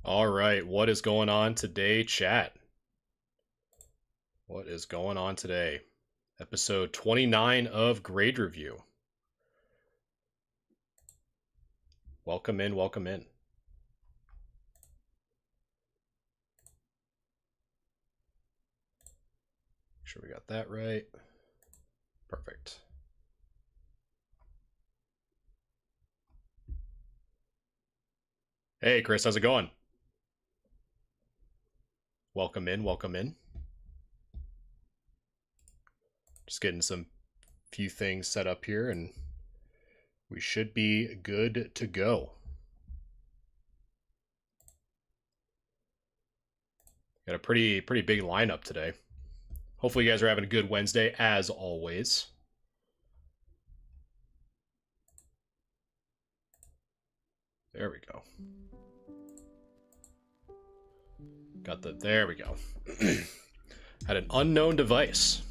All right, what is going on today, chat? What is going on today? Episode 29 of Grade Review. Welcome in, welcome in. Make sure we got that right. Perfect. Hey, Chris, how's it going? Welcome in, welcome in. Just getting some few things set up here and we should be good to go. Got a pretty big lineup today. Hopefully you guys are having a good Wednesday as always. There we go. Got there we go. Had an unknown device.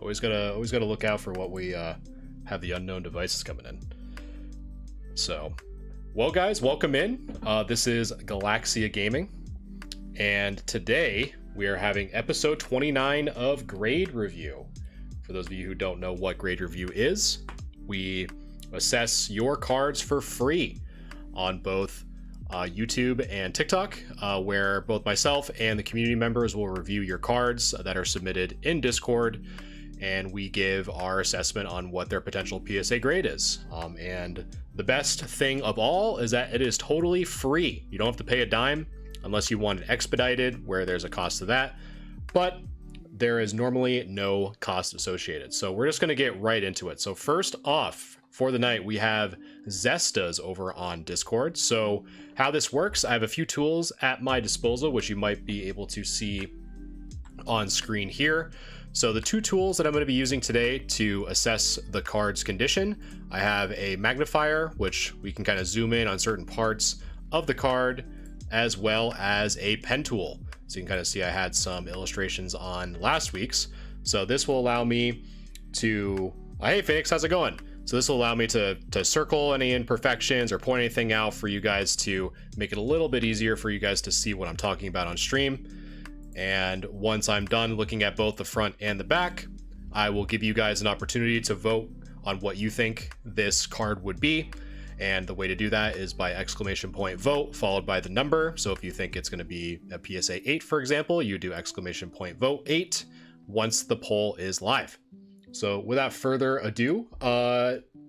Always gotta look out for what we have the unknown devices coming in. So, well guys, welcome in. This is Galaxia Gaming. And today we are having episode 29 of Grade Review. For those of you who don't know what Grade Review is, we assess your cards for free on both YouTube and TikTok, where both myself and the community members will review your cards that are submitted in Discord, and we give our assessment on what their potential PSA grade is. And the best thing of all is that it is totally free. You don't have to pay a dime unless you want it expedited, where there's a cost to that, but there is normally no cost associated. So we're just going to get right into it. So first off, for the night, we have Zestas over on Discord. So how this works, I have a few tools at my disposal, which you might be able to see on screen here. So the two tools that I'm going to be using today to assess the card's condition, I have a magnifier, which we can kind of zoom in on certain parts of the card, as well as a pen tool. So you can kind of see I had some illustrations on last week's. So this will allow me to, hey Phoenix, how's it going? So this will allow me to circle any imperfections or point anything out for you guys to make it a little bit easier for you guys to see what I'm talking about on stream. And once I'm done looking at both the front and the back, I will give you guys an opportunity to vote on what you think this card would be. And the way to do that is by exclamation point vote followed by the number. So if you think it's going to be a PSA 8, for example, you do exclamation point vote 8 once the poll is live. So without further ado,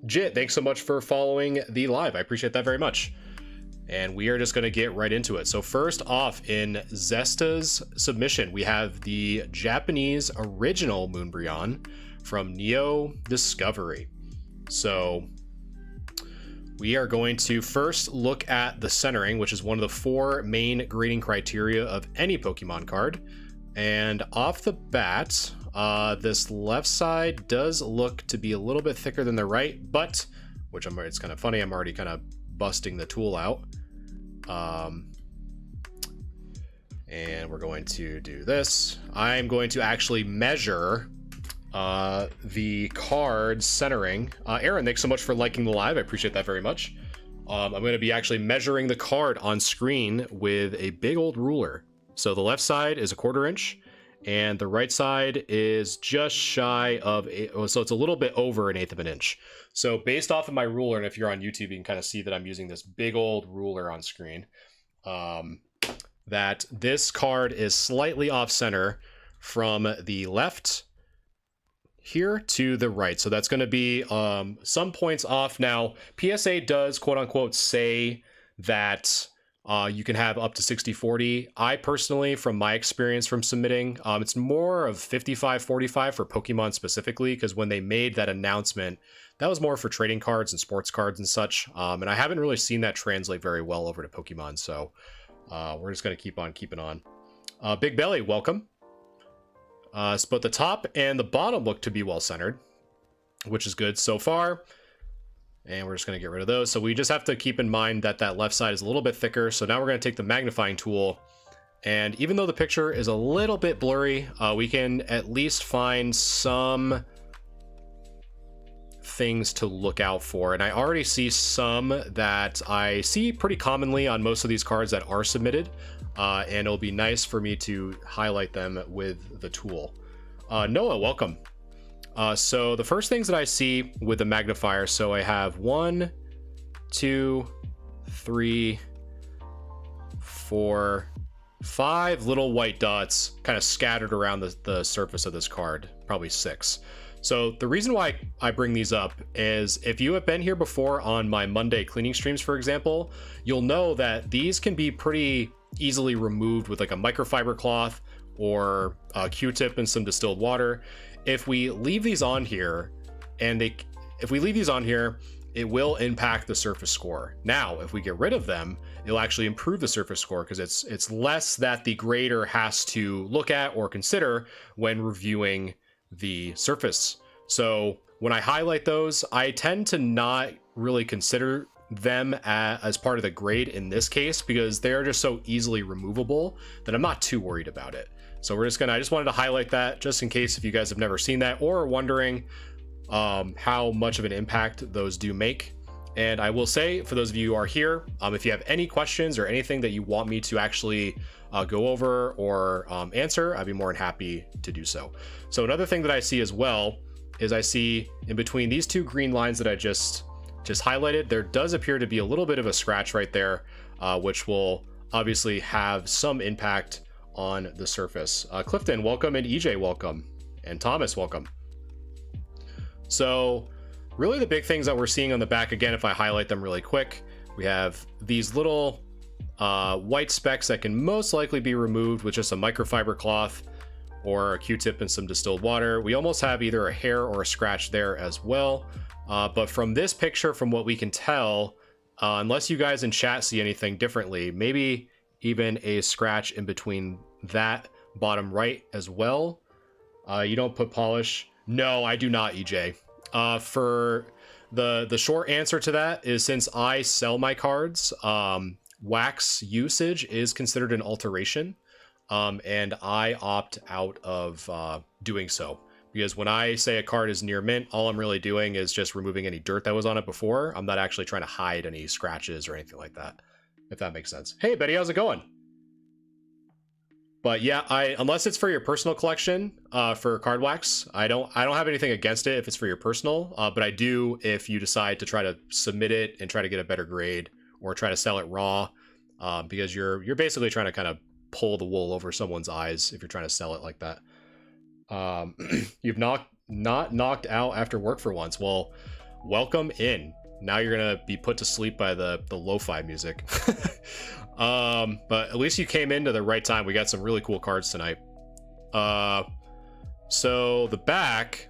Jit, thanks so much for following the live. I appreciate that very much. And we are just going to get right into it. So first off, in Zesta's submission, we have the Japanese original Moonbryon from Neo Discovery. So we are going to first look at the centering, which is one of the 4 main grading criteria of any Pokemon card. And off the bat, this left side does look to be a little bit thicker than the right, but, it's kind of funny, I'm already kind of busting the tool out. And we're going to do this. I'm going to actually measure the card centering. Aaron, thanks so much for liking the live. I appreciate that very much. I'm going to be actually measuring the card on screen with a big old ruler. So the left side is a 1/4 inch and the right side is just shy of so it's a little bit over 1/8 of an inch. So based off of my ruler, and if you're on YouTube, you can kind of see that I'm using this big old ruler on screen, that this card is slightly off center from the left here to the right. So that's going to be some points off. Now, PSA does quote unquote say that you can have up to 60-40. I personally, from my experience from submitting, it's more of 55-45 for Pokemon specifically, because when they made that announcement, that was more for trading cards and sports cards and such. And I haven't really seen that translate very well over to Pokemon. So we're just going to keep on keeping on. Big Belly, welcome. So both the top and the bottom look to be well centered, which is good so far. And we're just going to get rid of those. So we just have to keep in mind that that left side is a little bit thicker. So now we're going to take the magnifying tool. And even though the picture is a little bit blurry, we can at least find some things to look out for, and I already see some that I see pretty commonly on most of these cards that are submitted, and it'll be nice for me to highlight them with the tool. Noah, welcome. So the first things that I see with the magnifier, so I have 1, 2, 3, 4, 5 little white dots kind of scattered around the surface of this card, probably 6. So the reason why I bring these up is if you have been here before on my Monday cleaning streams, for example, you'll know that these can be pretty easily removed with like a microfiber cloth or a Q-tip and some distilled water. If we leave these on here, it will impact the surface score. Now, if we get rid of them, it'll actually improve the surface score because it's less that the grader has to look at or consider when reviewing the surface. So when I highlight those, I tend to not really consider them as part of the grade in this case because they're just so easily removable that I'm not too worried about it. So I just wanted to highlight that just in case if you guys have never seen that or are wondering how much of an impact those do make. And I will say, for those of you who are here, if you have any questions or anything that you want me to actually go over or answer, I'd be more than happy to do so. So another thing that I see as well is I see in between these two green lines that I just highlighted, there does appear to be a little bit of a scratch right there, which will obviously have some impact on the surface. Clifton, welcome, and EJ, welcome, and Thomas, welcome. So really the big things that we're seeing on the back, again, if I highlight them really quick, we have these little white specks that can most likely be removed with just a microfiber cloth or a Q-tip and some distilled water. We almost have either a hair or a scratch there as well. But from this picture, from what we can tell, unless you guys in chat see anything differently, maybe even a scratch in between that bottom right as well. You don't put polish. No, I do not, EJ. For the short answer to that is since I sell my cards, wax usage is considered an alteration, and I opt out of doing so. Because when I say a card is near mint, all I'm really doing is just removing any dirt that was on it before. I'm not actually trying to hide any scratches or anything like that, if that makes sense. Hey, Betty, how's it going? But yeah, unless it's for your personal collection, for card wax, I don't have anything against it if it's for your personal, but I do if you decide to try to submit it and try to get a better grade or try to sell it raw, because you're basically trying to kind of pull the wool over someone's eyes if you're trying to sell it like that. You've not knocked out after work for once. Well, welcome in. Now you're gonna be put to sleep by the lo-fi music. But at least you came into the right time. We got some really cool cards tonight. So the back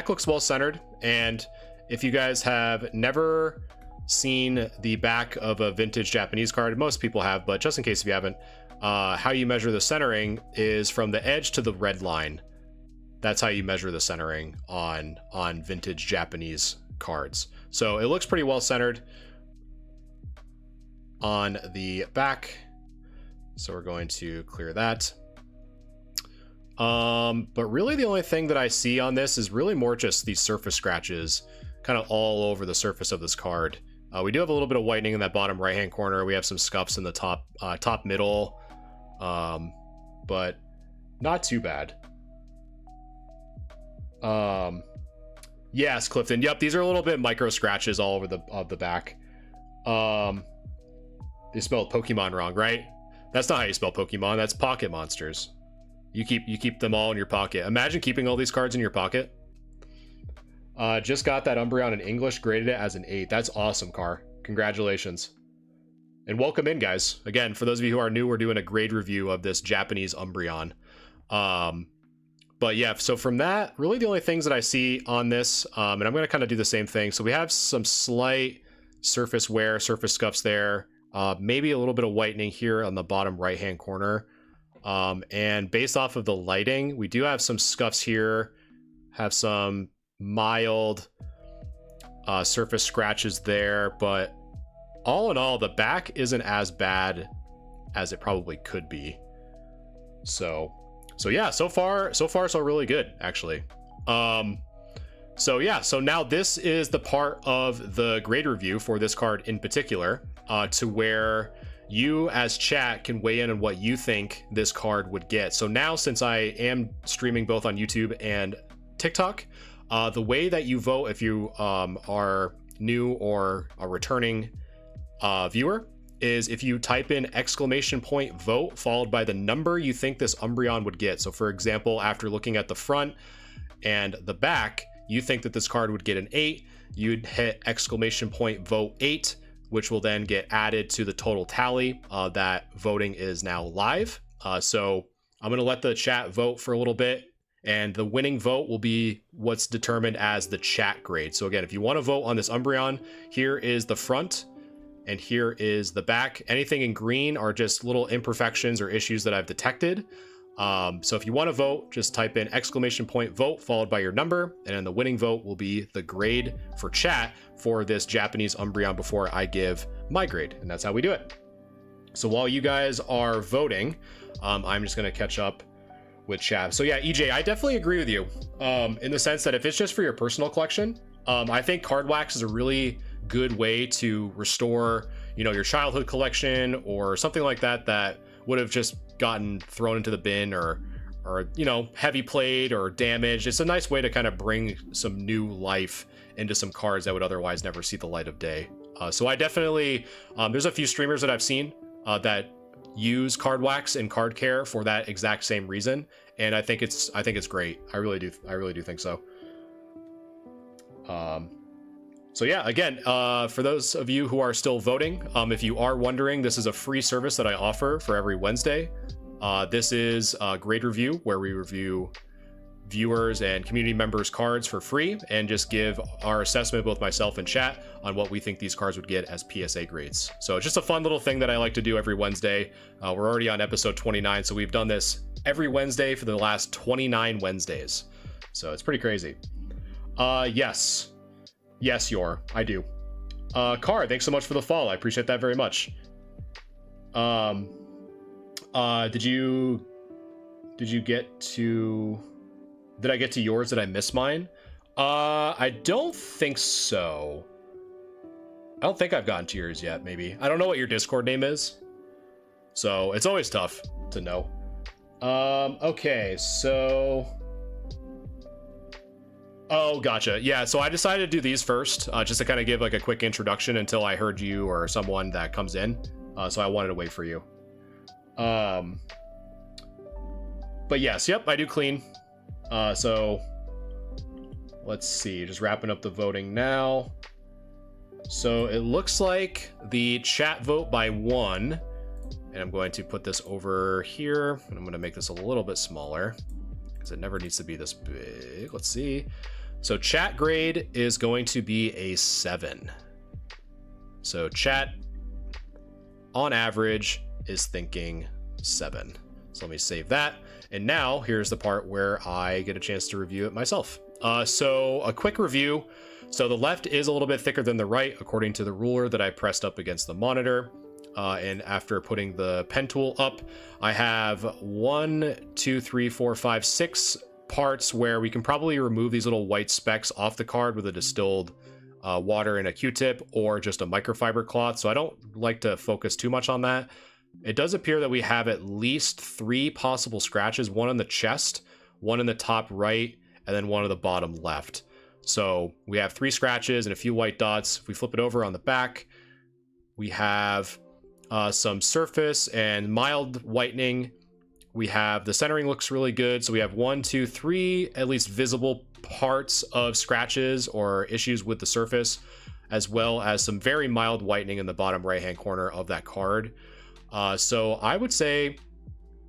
looks well centered, and if you guys have never seen the back of a vintage Japanese card, most people have, but just in case if you haven't, how you measure the centering is from the edge to the red line. That's how you measure the centering on vintage Japanese cards. So it looks pretty well centered on the back. So we're going to clear that. But really the only thing that I see on this is really more just these surface scratches kind of all over the surface of this card. We do have a little bit of whitening in that bottom right hand corner. We have some scuffs in the top middle, but not too bad. Yes, Clifton. Yep, these are a little bit micro scratches all over the back. They spelled Pokemon wrong, right? That's not how you spell Pokemon. That's pocket monsters. You keep them all in your pocket. Imagine keeping all these cards in your pocket. Just got that Umbreon in English, graded it as an 8. That's awesome, Car. Congratulations. And welcome in, guys. Again, for those of you who are new, we're doing a grade review of this Japanese Umbreon. But yeah, so from that, really the only things that I see on this, and I'm going to kind of do the same thing. So we have some slight surface wear, surface scuffs there. Maybe a little bit of whitening here on the bottom right-hand corner. And based off of the lighting, we do have some scuffs here, have some mild surface scratches there, but all in all, the back isn't as bad as it probably could be. So yeah, so far so really good, actually. So yeah, so now this is the part of the grade review for this card in particular, to where you as chat can weigh in on what you think this card would get. So now, since I am streaming both on YouTube and TikTok, the way that you vote, if you are new or a returning viewer, is if you type in !vote followed by the number you think this Umbreon would get. So for example, after looking at the front and the back, you think that this card would get an 8, you'd hit !vote 8, which will then get added to the total tally. That voting is now live. So I'm going to let the chat vote for a little bit, and the winning vote will be what's determined as the chat grade. So again, if you want to vote on this Umbreon, here is the front and here is the back. Anything in green are just little imperfections or issues that I've detected. So if you want to vote, just type in !vote followed by your number, and then the winning vote will be the grade for chat for this Japanese Umbreon before I give my grade, and that's how we do it. So while you guys are voting, I'm just going to catch up with chat. So yeah, EJ, I definitely agree with you in the sense that if it's just for your personal collection, I think card wax is a really good way to restore, your childhood collection or something like that that would have just gotten thrown into the bin or heavy played or damaged. It's a nice way to kind of bring some new life into some cards that would otherwise never see the light of day. So I definitely, there's a few streamers that I've seen that use card wax and card care for that exact same reason, and I think it's great. I really do think so. So yeah, again, for those of you who are still voting, if you are wondering, this is a free service that I offer for every Wednesday. This is a grade review where we review viewers and community members' cards for free and just give our assessment, both myself and chat, on what we think these cards would get as PSA grades. So it's just a fun little thing that I like to do every Wednesday. We're already on episode 29, so we've done this every Wednesday for the last 29 Wednesdays. So it's pretty crazy. Yes, Yor, I do. Car, thanks so much for the follow. I appreciate that very much. Did I get to yours? Did I miss mine? I don't think so. I don't think I've gotten to yours yet, maybe. I don't know what your Discord name is, so it's always tough to know. Okay, so... Oh, gotcha. Yeah, so I decided to do these first, just to kind of give like a quick introduction until I heard you or someone that comes in. So I wanted to wait for you. But yes, yep, I do clean. So let's see, just wrapping up the voting now. So it looks like the chat vote by 1, and I'm going to put this over here, and I'm going to make this a little bit smaller because it never needs to be this big. Let's see. So chat grade is going to be a 7. So chat on average is thinking 7. So let me save that. And now here's the part where I get a chance to review it myself. So a quick review. So the left is a little bit thicker than the right, according to the ruler that I pressed up against the monitor. And after putting the pen tool up, I have 1, 2, 3, 4, 5, 6 parts where we can probably remove these little white specks off the card with a distilled water and a Q-tip or just a microfiber cloth. So I don't like to focus too much on that. It does appear that we have at least 3 possible scratches, 1 on the chest, 1 in the top right, and then 1 on the bottom left. So we have 3 scratches and a few white dots. If we flip it over on the back, we have some surface and mild whitening. We have the centering looks really good. So we have 1, 2, 3 at least visible parts of scratches or issues with the surface, as well as some very mild whitening in the bottom right hand corner of that card. So I would say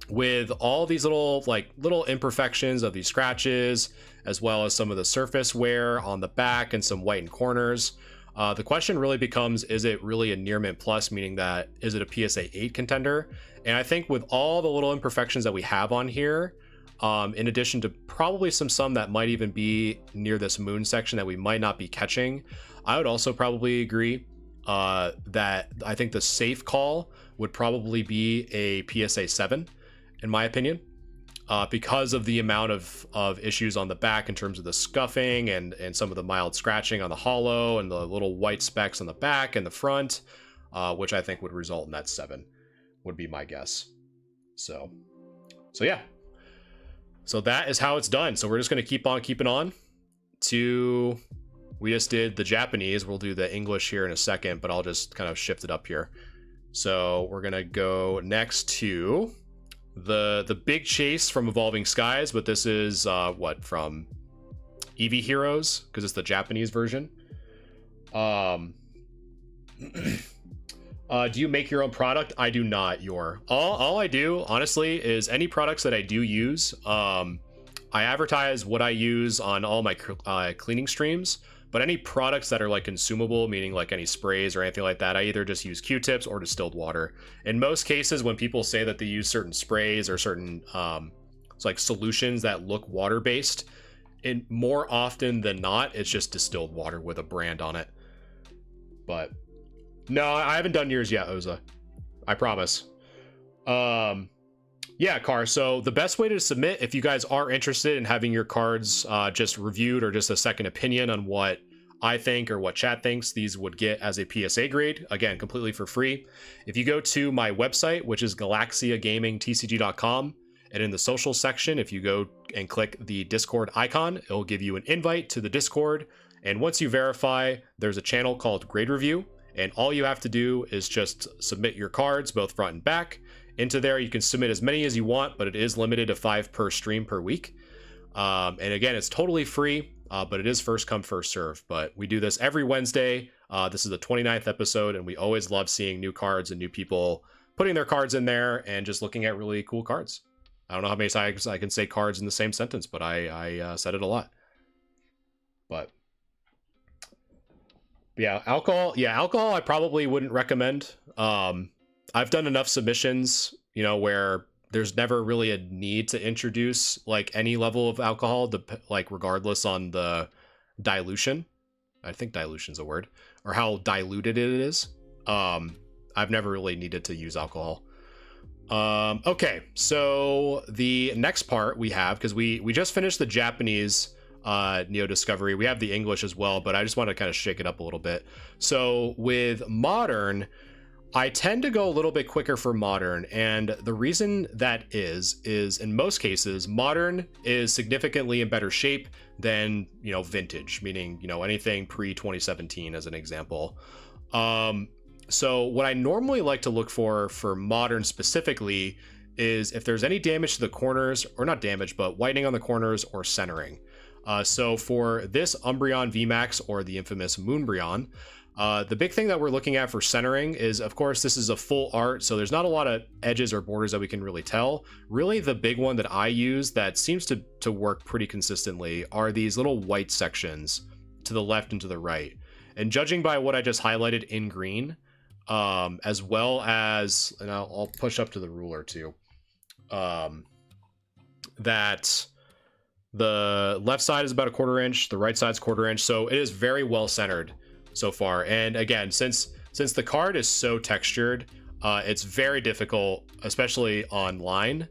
with all these little imperfections of these scratches, as well as some of the surface wear on the back and some whitened corners, the question really becomes, is it really a near mint plus, meaning that is it a PSA 8 contender? And I think with all the little imperfections that we have on here, in addition to probably some that might even be near this moon section that we might not be catching, I would also probably agree that I think the safe call would probably be a PSA 7, in my opinion. because of the amount of issues on the back in terms of the scuffing and some of the mild scratching on the hollow and the little white specks on the back and the front, which I think would result in that 7, would be my guess. So yeah. So that is how it's done. So we're just going to keep on keeping on to... We just did the Japanese. We'll do the English here in a second, but I'll just kind of shift it up here. So we're going to go next to the big chase from Evolving Skies, but this is from Eevee Heroes, because it's the Japanese version. Do you make your own product? I do not. All I do, honestly, is any products that I do use. I advertise what I use on all my cleaning streams. But any products that are like consumable, meaning like any sprays or anything like that, I either just use Q-tips or distilled water. In most cases, when people say that they use certain sprays or certain like solutions that look water-based, and more often than not, it's just distilled water with a brand on it. But no, I haven't done yours yet, Oza. I promise. Yeah, Car. So the best way to submit, if you guys are interested in having your cards just reviewed or just a second opinion on what I think or what chat thinks these would get as a PSA grade, again, completely for free. If you go to my website, which is galaxiagamingtcg.com, and in the social section, if you go and click the Discord icon, it'll give you an invite to the Discord. And once you verify, there's a channel called Grade Review, and all you have to do is just submit your cards, both front and back. Into there, you can submit as many as you want, but it is limited to 5 per stream per week. And again, it's totally free, but it is first come, first serve. But we do this every Wednesday. This is the 29th episode, and we always love seeing new cards and new people putting their cards in there and just looking at really cool cards. I don't know how many times I can say cards in the same sentence, but I said it a lot. But yeah, alcohol I probably wouldn't recommend. I've done enough submissions, where there's never really a need to introduce like any level of alcohol, like regardless on the dilution. I think dilution's a word, or how diluted it is. I've never really needed to use alcohol. Okay, so the next part we have, because we just finished the Japanese Neo Discovery. We have the English as well, but I just want to kind of shake it up a little bit. So with Modern, I tend to go a little bit quicker for Modern, and the reason that is in most cases, Modern is significantly in better shape than, Vintage, meaning, anything pre-2017 as an example. So what I normally like to look for Modern specifically is if there's any damage to the corners, or not damage, but whitening on the corners or centering. So for this Umbreon VMAX, or the infamous Moonbreon, the big thing that we're looking at for centering is, of course, this is a full art, so there's not a lot of edges or borders that we can really tell. Really, the big one that I use that seems to work pretty consistently are these little white sections to the left and to the right. And judging by what I just highlighted in green, as well as, and I'll push up to the ruler too, that the left side is about a 1/4 inch, the right side's 1/4 inch, so it is very well centered so far. And again, since the card is so textured, it's very difficult, especially online,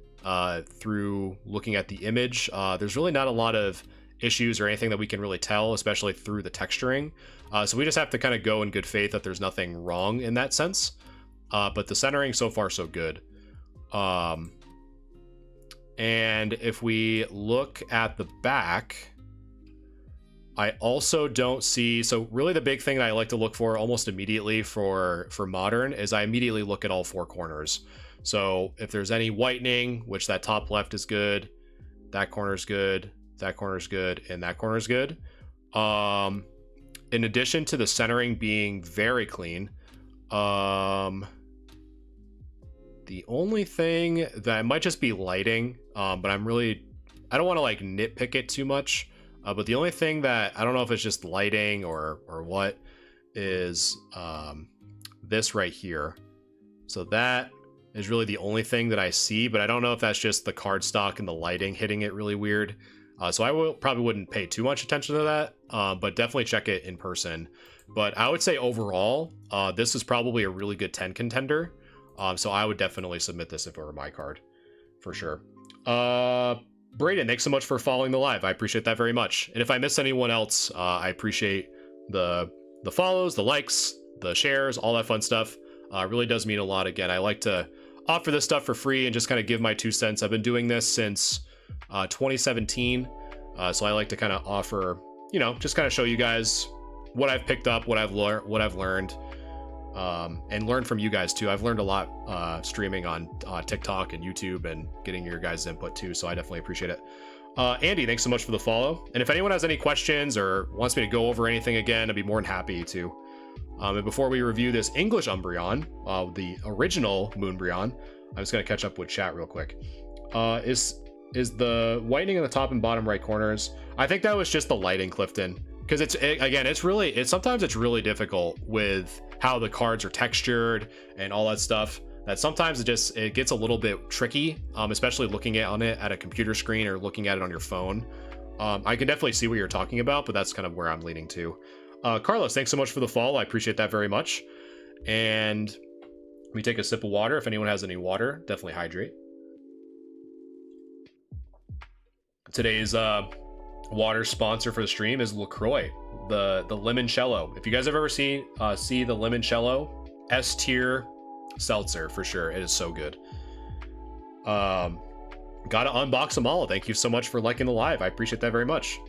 through looking at the image. There's really not a lot of issues or anything that we can really tell, especially through the texturing. So we just have to kind of go in good faith that there's nothing wrong in that sense. But the centering so far so good. And if we look at the back, I also don't see, so really the big thing that I like to look for almost immediately for Modern is I immediately look at all 4 corners. So if there's any whitening, which that top left is good, that corner's good, that corner's good, and that corner's good. In addition to the centering being very clean, the only thing that might just be lighting, but I don't want to like nitpick it too much. But the only thing that I don't know if it's just lighting or what is this right here. So that is really the only thing that I see, but I don't know if that's just the cardstock and the lighting hitting it really weird. So I probably wouldn't pay too much attention to that, but definitely check it in person. But I would say overall, this is probably a really good 10 contender. So I would definitely submit this if it were my card, for sure. Brayden, thanks so much for following the live. I appreciate that very much. And if I miss anyone else, I appreciate the follows, the likes, the shares, all that fun stuff. It really does mean a lot. Again, I like to offer this stuff for free and just kind of give my 2 cents. I've been doing this since 2017, so I like to kind of offer, you know, just kind of show you guys what I've picked up, what I've learned, and learn from you guys too. I've learned a lot streaming on TikTok and YouTube and getting your guys' input too, so I definitely appreciate it. Andy, thanks so much for the follow. And if anyone has any questions or wants me to go over anything again, I'd be more than happy to. And before we review this English Umbreon, the original Moonbreon, I'm just gonna catch up with chat real quick. Is the whitening in the top and bottom right corners? I think that was just the lighting, Clifton, because sometimes it's really difficult with how the cards are textured and all that stuff, that sometimes it gets a little bit tricky, especially looking on it at a computer screen or looking at it on your phone. I can definitely see what you're talking about, but that's kind of where I'm leaning to. Carlos, thanks so much for the follow. I appreciate that very much. And let me take a sip of water. If anyone has any water, definitely hydrate. Today's water sponsor for the stream is LaCroix, the limoncello. If you guys have ever see the limoncello, S tier seltzer for sure. It is so good. Gotta unbox them all. Thank you so much for liking the live. I appreciate that very much.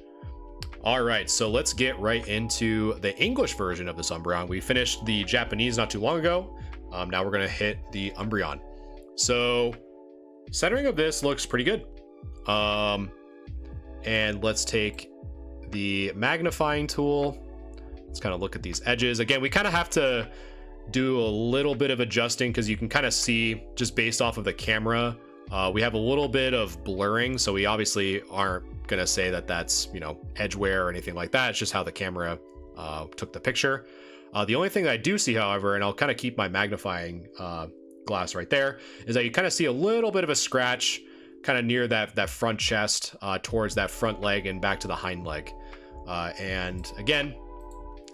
All right, so let's get right into the English version of this Umbreon. We finished the Japanese not too long ago. Now we're gonna hit the Umbreon. So centering of this looks pretty good. And let's take the magnifying tool. Let's kind of look at these edges. Again, we kind of have to do a little bit of adjusting because you can kind of see just based off of the camera, we have a little bit of blurring. So we obviously aren't going to say that that's, you know, edgeware or anything like that. It's just how the camera took the picture. The only thing that I do see, however, and I'll kind of keep my magnifying glass right there, is that you kind of see a little bit of a scratch kind of near that front chest, towards that front leg and back to the hind leg. And again,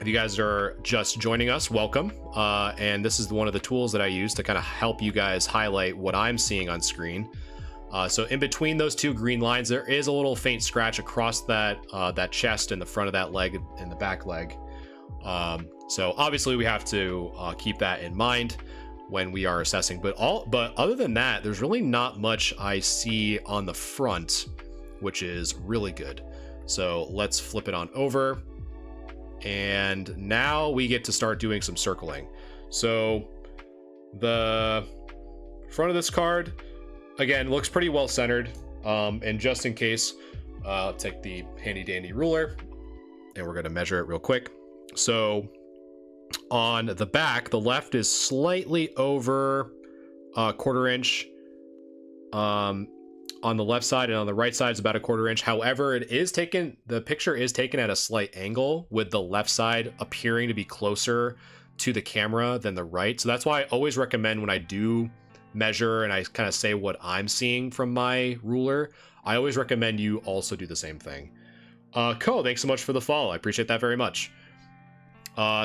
if you guys are just joining us, welcome. And this is one of the tools that I use to kind of help you guys highlight what I'm seeing on screen. So in between those two green lines, there is a little faint scratch across that chest and the front of that leg and the back leg. So obviously we have to keep that in mind when we are assessing, but other than that, there's really not much I see on the front, which is really good. So let's flip it on over, and now we get to start doing some circling. So the front of this card, again, looks pretty well centered. And just in case, I'll take the handy dandy ruler and we're going to measure it real quick. So on the back, the left is slightly over a 1/4 inch on the left side, and on the right side is about a 1/4 inch. However, the picture is taken at a slight angle, with the left side appearing to be closer to the camera than the right. So that's why I always recommend, when I do measure and I kind of say what I'm seeing from my ruler, I always recommend you also do the same thing. Ko, thanks so much for the follow. I appreciate that very much.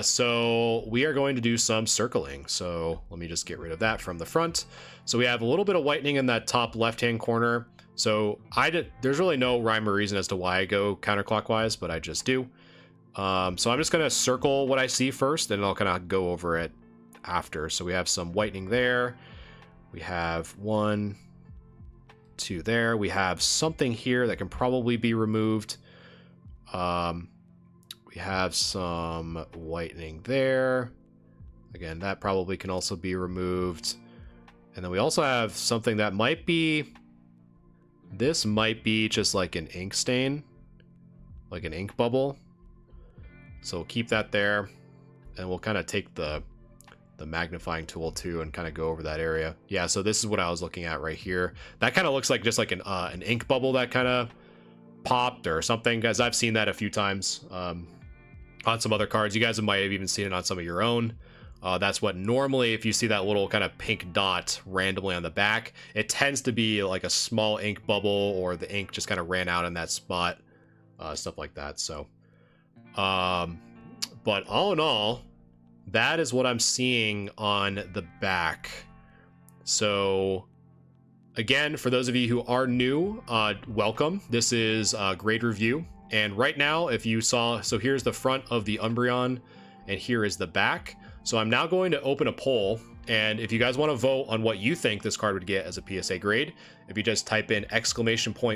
So we are going to do some circling. So let me just get rid of that from the front. So we have a little bit of whitening in that top left-hand corner. So there's really no rhyme or reason as to why I go counterclockwise, but I just do. So I'm just going to circle what I see first, and I'll kind of go over it after. So we have some whitening there. We have 1, 2 there. We have something here that can probably be removed. We have some whitening there. Again, that probably can also be removed. And then we also have something that might be... This might be just like an ink stain. Like an ink bubble. So we'll keep that there. And we'll kind of take the magnifying tool too and kind of go over that area. Yeah, so this is what I was looking at right here. That kind of looks like just like an ink bubble that kind of popped or something, guys. I've seen that a few times. On some other cards. You guys might have even seen it on some of your own. That's what normally, if you see that little kind of pink dot randomly on the back, it tends to be like a small ink bubble, or the ink just kind of ran out in that spot, stuff like that. So, but all in all, that is what I'm seeing on the back. So again, for those of you who are new, welcome. This is grade review. And right now, if you saw, so here's the front of the Umbreon, and here is the back. So I'm now going to open a poll, and if you guys want to vote on what you think this card would get as a PSA grade, if you just type in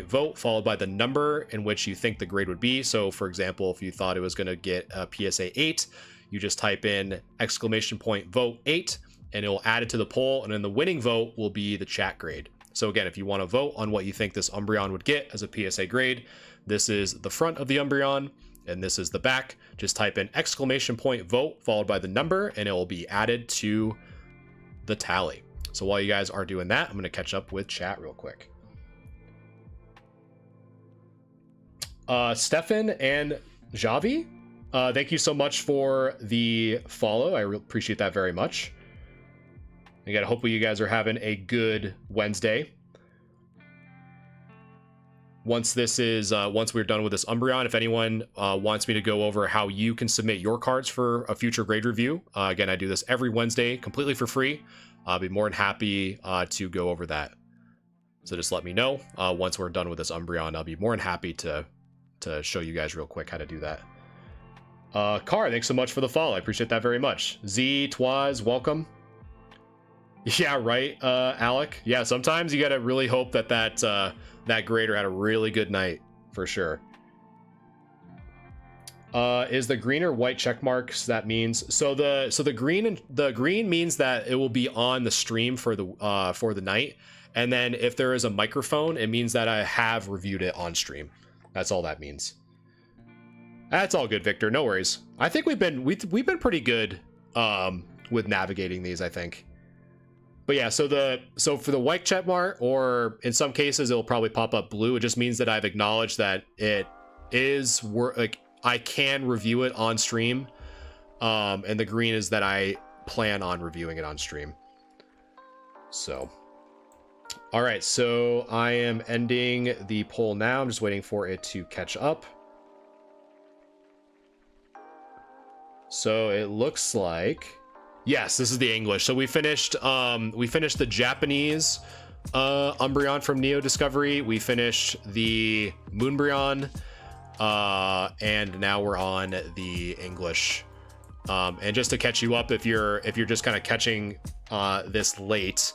!vote followed by the number in which you think the grade would be. So for example, if you thought it was going to get a PSA 8, you just type in !vote 8, and it will add it to the poll, and then the winning vote will be the chat grade. So again, if you want to vote on what you think this Umbreon would get as a PSA grade, this is the front of the Umbreon, and this is the back. Just type in !vote followed by the number, and it will be added to the tally. So while you guys are doing that, I'm going to catch up with chat real quick. Stefan and Javi, thank you so much for the follow. I appreciate that very much. Again, hopefully you guys are having a good Wednesday. Once we're done with this Umbreon, if anyone wants me to go over how you can submit your cards for a future grade review, again, I do this every Wednesday completely for free. I'll be more than happy to go over that. So just let me know. Once we're done with this Umbreon, I'll be more than happy to show you guys real quick how to do that. Car, thanks so much for the follow. I appreciate that very much. Z, Twaz, welcome. Yeah, right, Alec. Yeah, sometimes you gotta really hope that that grader had a really good night, for sure. Is the green or white check marks that means? So the green means that it will be on the stream for the night, and then if there is a microphone, it means that I have reviewed it on stream. That's all that means. That's all good, Victor. No worries. I think we've been pretty good with navigating these, I think. But yeah, so for the white check mark, or in some cases it'll probably pop up blue, it just means that I've acknowledged that it is like I can review it on stream. And the green is that I plan on reviewing it on stream. So all right, so I am ending the poll now. I'm just waiting for it to catch up. So it looks like, yes, this is the English. So we finished the Japanese Umbreon from Neo Discovery. We finished the Moonbreon, and now we're on the English. And just to catch you up, if you're just kind of catching this late,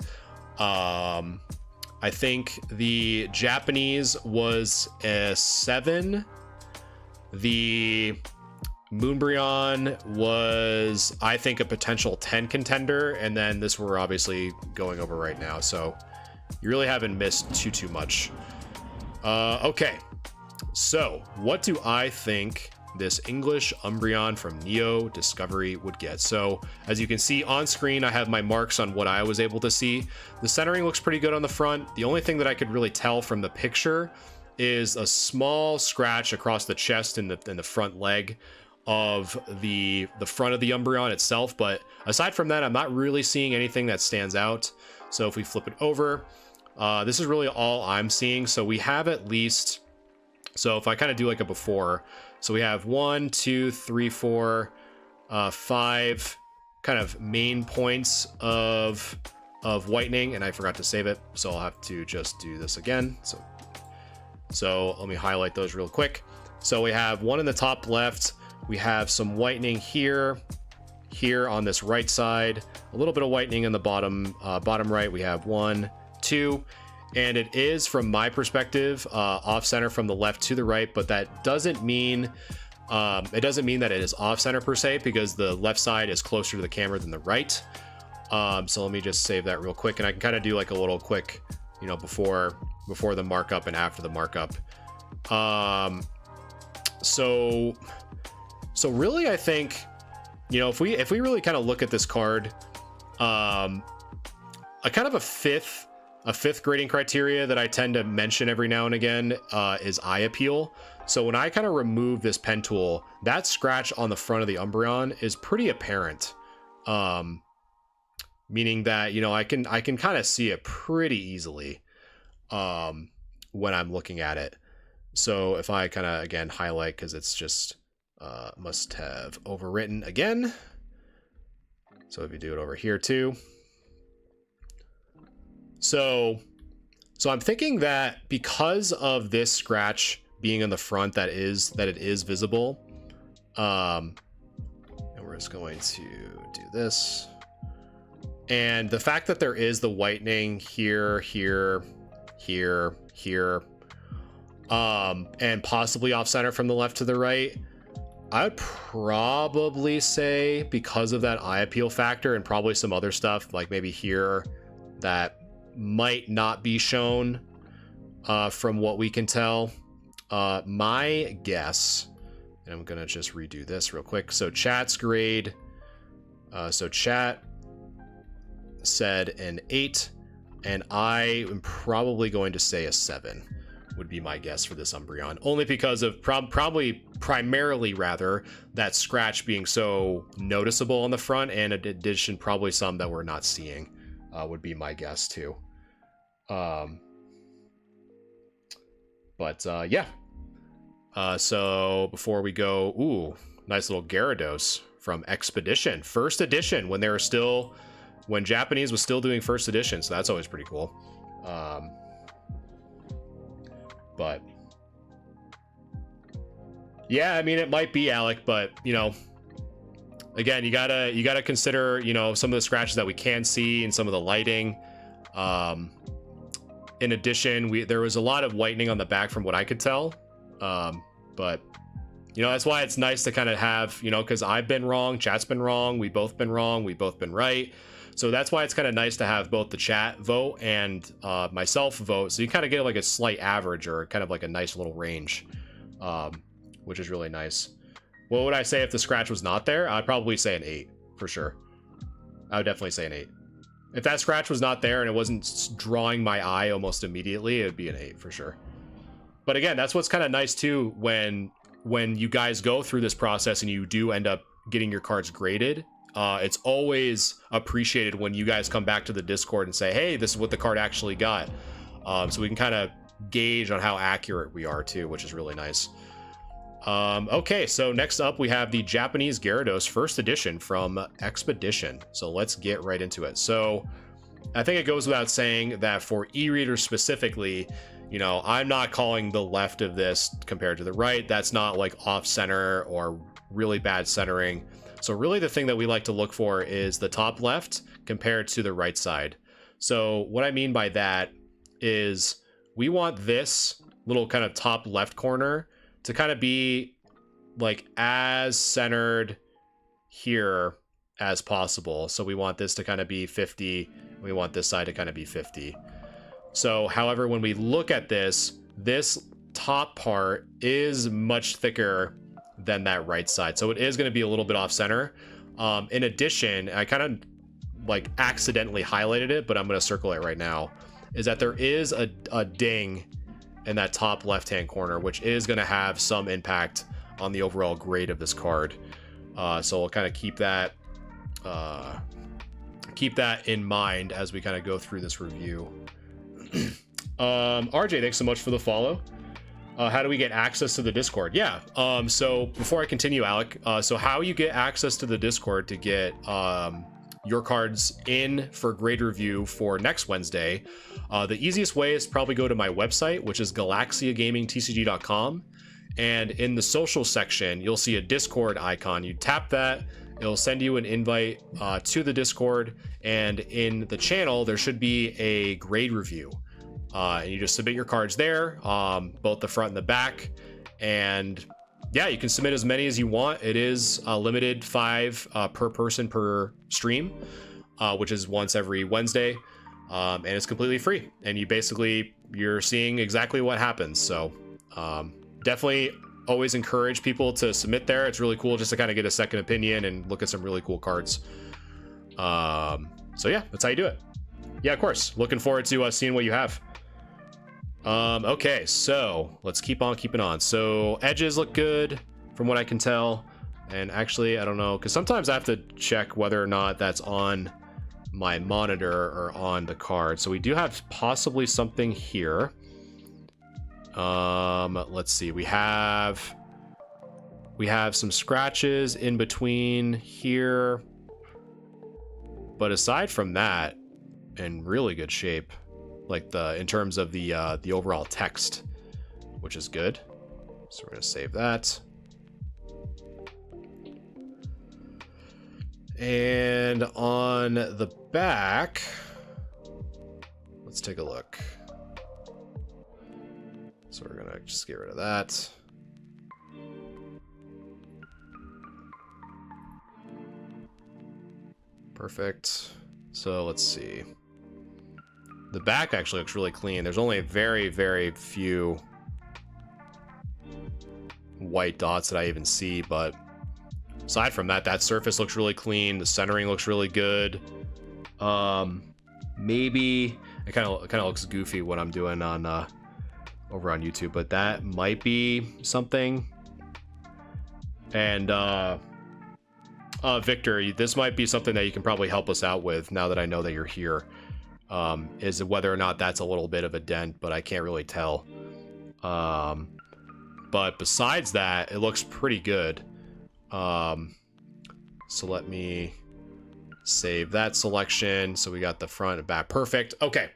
I think the Japanese was a 7. The Moonbreon was, I think, a potential 10 contender, and then this we're obviously going over right now, so you really haven't missed too much. Okay, so what do I think this English Umbreon from Neo Discovery would get? So as you can see on screen, I have my marks on what I was able to see. The centering looks pretty good on the front. The only thing that I could really tell from the picture is a small scratch across the chest and the front leg of the front of the Umbreon itself, but aside from that, I'm not really seeing anything that stands out. So if we flip it over, this is really all I'm seeing. So we have at least, so if I kind of do like a before, so we have 1, 2, 3, 4, 5 kind of main points of whitening, and I forgot to save it, so I'll have to just do this again. So let me highlight those real quick. So we have one in the top left. We have some whitening here on this right side, a little bit of whitening in the bottom right. We have 1, 2, and it is, from my perspective, off center from the left to the right, but that doesn't mean that it is off center per se, because the left side is closer to the camera than the right. So let me just save that real quick, and I can kind of do like a little quick, you know, before the markup and after the markup. So really, I think, you know, if we really kind of look at this card, a kind of a fifth grading criteria that I tend to mention every now and again is eye appeal. So when I kind of remove this pen tool, that scratch on the front of the Umbreon is pretty apparent, meaning that, you know, I can kind of see it pretty easily when I'm looking at it. So if I kind of, again, highlight, because it's just must have overwritten again. So if you do it over here too. So So I'm thinking that because of this scratch being in the front, that it is visible. And we're just going to do this. And the fact that there is the whitening here, here, here, here, and possibly off center from the left to the right, I would probably say because of that eye appeal factor and probably some other stuff like maybe here that might not be shown from what we can tell. My guess, and I'm gonna just redo this real quick. So chat's grade, so chat said an 8, and I am probably going to say a 7 would be my guess for this Umbreon, only because of primarily rather that scratch being so noticeable on the front, and in addition probably some that we're not seeing would be my guess too. Yeah. So before we go, ooh, nice little Gyarados from Expedition, first edition, when Japanese was still doing first edition, so that's always pretty cool. But yeah, I mean, it might be Alec, but you know, again, you gotta consider, you know, some of the scratches that we can see and some of the lighting. In addition, there was a lot of whitening on the back from what I could tell. But you know, that's why it's nice to kind of have, you know, because I've been wrong, chat's been wrong, we've both been wrong, we've both been right. So that's why it's kind of nice to have both the chat vote and myself vote. So you kind of get like a slight average or kind of like a nice little range, which is really nice. What would I say if the scratch was not there? I'd probably say an 8 for sure. I would definitely say an 8. If that scratch was not there and it wasn't drawing my eye almost immediately, it would be an 8 for sure. But again, that's what's kind of nice too when you guys go through this process and you do end up getting your cards graded. It's always appreciated when you guys come back to the Discord and say, hey, this is what the card actually got. So we can kind of gauge on how accurate we are too, which is really nice. Okay, so next up we have the Japanese Gyarados first edition from Expedition. So let's get right into it. So I think it goes without saying that for e-readers specifically, you know, I'm not calling the left of this compared to the right. That's not like off center or really bad centering. So really the thing that we like to look for is the top left compared to the right side. So what I mean by that is we want this little kind of top left corner to kind of be like as centered here as possible. So we want this to kind of be 50. We want this side to kind of be 50. So however, when we look at this top part is much thicker than that right side. So it is going to be a little bit off center. In addition, I kind of like accidentally highlighted it, but I'm going to circle it right now, is that there is a ding in that top left-hand corner, which is going to have some impact on the overall grade of this card. So we'll kind of keep that in mind as we kind of go through this review. RJ, thanks so much for the follow. How do we get access to the Discord? Yeah, so before I continue, Alec, so how you get access to the Discord to get your cards in for grade review for next Wednesday, the easiest way is probably go to my website, which is galaxiagamingtcg.com, and in the social section you'll see a Discord icon. You tap that, it'll send you an invite to the Discord, and in the channel there should be a grade review, and you just submit your cards there, both the front and the back, and yeah, you can submit as many as you want. It is limited 5 per person per stream, which is once every Wednesday, and it's completely free, and you're seeing exactly what happens. So definitely always encourage people to submit there. It's really cool just to kind of get a second opinion and look at some really cool cards. So yeah, that's how you do it. Yeah, of course, looking forward to seeing what you have. Okay, so let's keep on keeping on. So edges look good from what I can tell, and actually I don't know, because sometimes I have to check whether or not that's on my monitor or on the card. So we do have possibly something here. Let's see, we have some scratches in between here, but aside from that, in really good shape. like in terms of the overall text, which is good. So we're gonna save that. And on the back, let's take a look. So we're gonna just get rid of that. Perfect. So let's see. The back actually looks really clean. There's only very, very few white dots that I even see, but aside from that, that surface looks really clean. The centering looks really good. Maybe it kind of looks goofy when I'm doing on over on YouTube, but that might be something. And Victor, this might be something that you can probably help us out with now that I know that you're here. Is whether or not that's a little bit of a dent, but I can't really tell. But besides that, it looks pretty good. So let me save that selection. So we got the front and back. Perfect. Okay.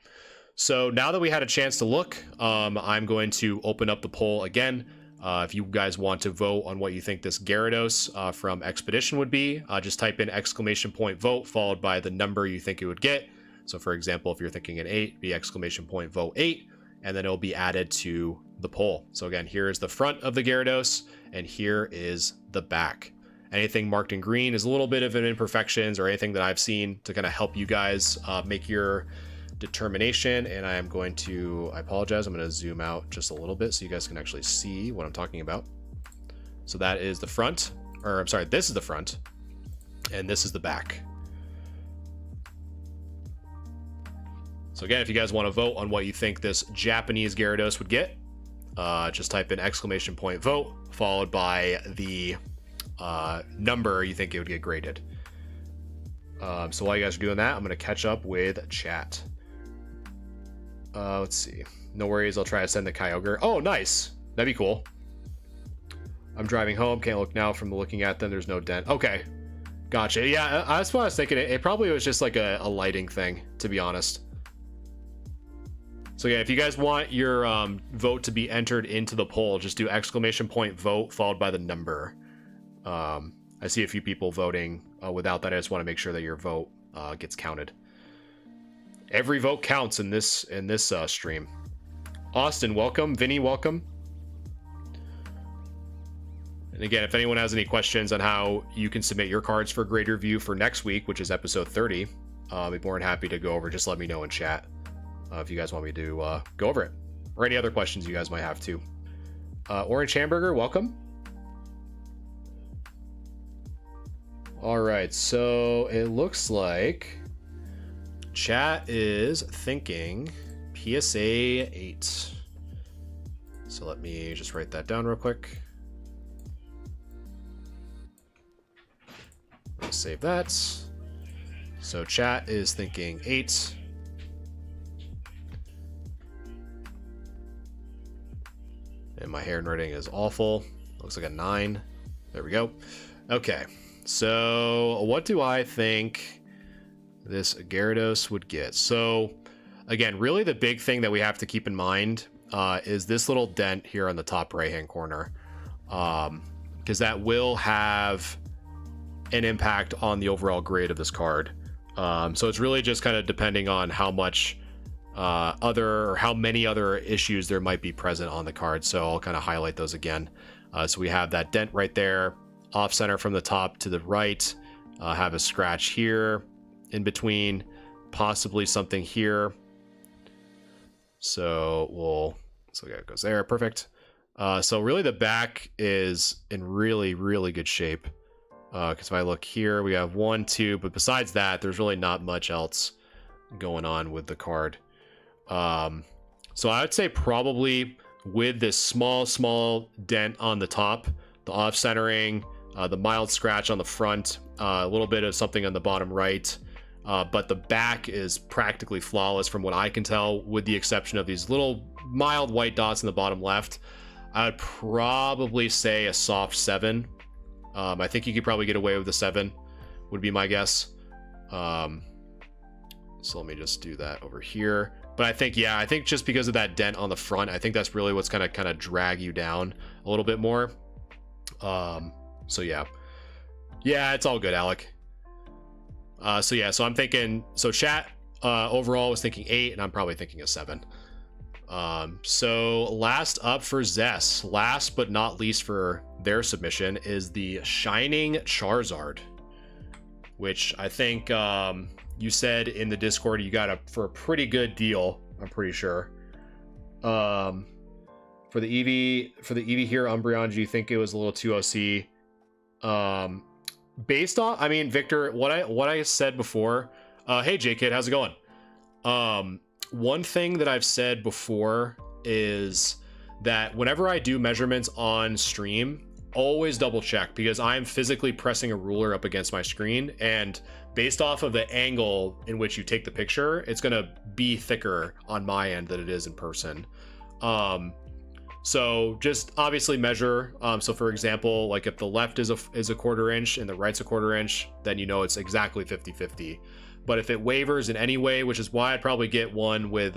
So now that we had a chance to look, I'm going to open up the poll again. If you guys want to vote on what you think this Gyarados from Expedition would be, just type in !vote followed by the number you think it would get. So for example, if you're thinking an 8, be !vote 8, and then it'll be added to the poll. So again, here is the front of the Gyarados, and here is the back. Anything marked in green is a little bit of an imperfections or anything that I've seen to kind of help you guys make your determination. And I am going to, I apologize, I'm going to zoom out just a little bit so you guys can actually see what I'm talking about. So that is the front, or I'm sorry, this is the front, and this is the back. So again, if you guys want to vote on what you think this Japanese Gyarados would get, just type in !vote followed by the number you think it would get graded. So while you guys are doing that, I'm going to catch up with chat. Let's see. No worries, I'll try to send the Kyogre. Oh, nice. That'd be cool. I'm driving home. Can't look now from looking at them. There's no dent. Okay. Gotcha. Yeah, that's what I was thinking. It probably was just like a lighting thing, to be honest. So yeah, if you guys want your vote to be entered into the poll, just do !vote followed by the number. I see a few people voting without that. I just want to make sure that your vote gets counted. Every vote counts in this stream. Austin, welcome. Vinny, welcome. And again, if anyone has any questions on how you can submit your cards for grade review for next week, which is episode 30, I'd be more than happy to go over. Just let me know in chat if you guys want me to go over it, or any other questions you guys might have too. Orange Hamburger, welcome. All right, so it looks like chat is thinking PSA 8. So let me just write that down real quick. Let's save that. So chat is thinking 8. And my handwriting is awful. Looks like a 9. There we go. Okay. So what do I think this Gyarados would get? So again, really the big thing that we have to keep in mind is this little dent here on the top right hand corner, because that will have an impact on the overall grade of this card. So it's really just kind of depending on how much how many other issues there might be present on the card. So I'll kind of highlight those again. So we have that dent right there, off center from the top to the right, have a scratch here in between, possibly something here. So yeah, it goes there. Perfect. So really the back is in really, really good shape. Because if I look here, we have 1, 2, but besides that, there's really not much else going on with the card. So I would say probably with this small dent on the top, the off centering, the mild scratch on the front, a little bit of something on the bottom right, but the back is practically flawless from what I can tell, with the exception of these little mild white dots in the bottom left. I would probably say a soft 7. I think you could probably get away with a 7, would be my guess. So let me just do that over here. But I think, yeah, I think just because of that dent on the front, I think that's really what's gonna kind of drag you down a little bit more. So yeah. Yeah, it's all good, Alec. So yeah, so I'm thinking, so chat overall was thinking 8, and I'm probably thinking a 7. So last up for Zess, last but not least for their submission, is the Shining Charizard, which I think you said in the Discord you got for a pretty good deal, I'm pretty sure. For the EV here, Umbreon, do you think it was a little too OC? Based on, I mean, Victor, what I said before, hey J-Kid, how's it going? One thing that I've said before is that whenever I do measurements on stream, always double check, because I'm physically pressing a ruler up against my screen, and based off of the angle in which you take the picture, it's gonna be thicker on my end than it is in person. So just obviously measure. So for example, like if the left is a 1/4 inch and the right's a 1/4 inch, then you know it's exactly 50-50. But if it wavers in any way, which is why I'd probably get one with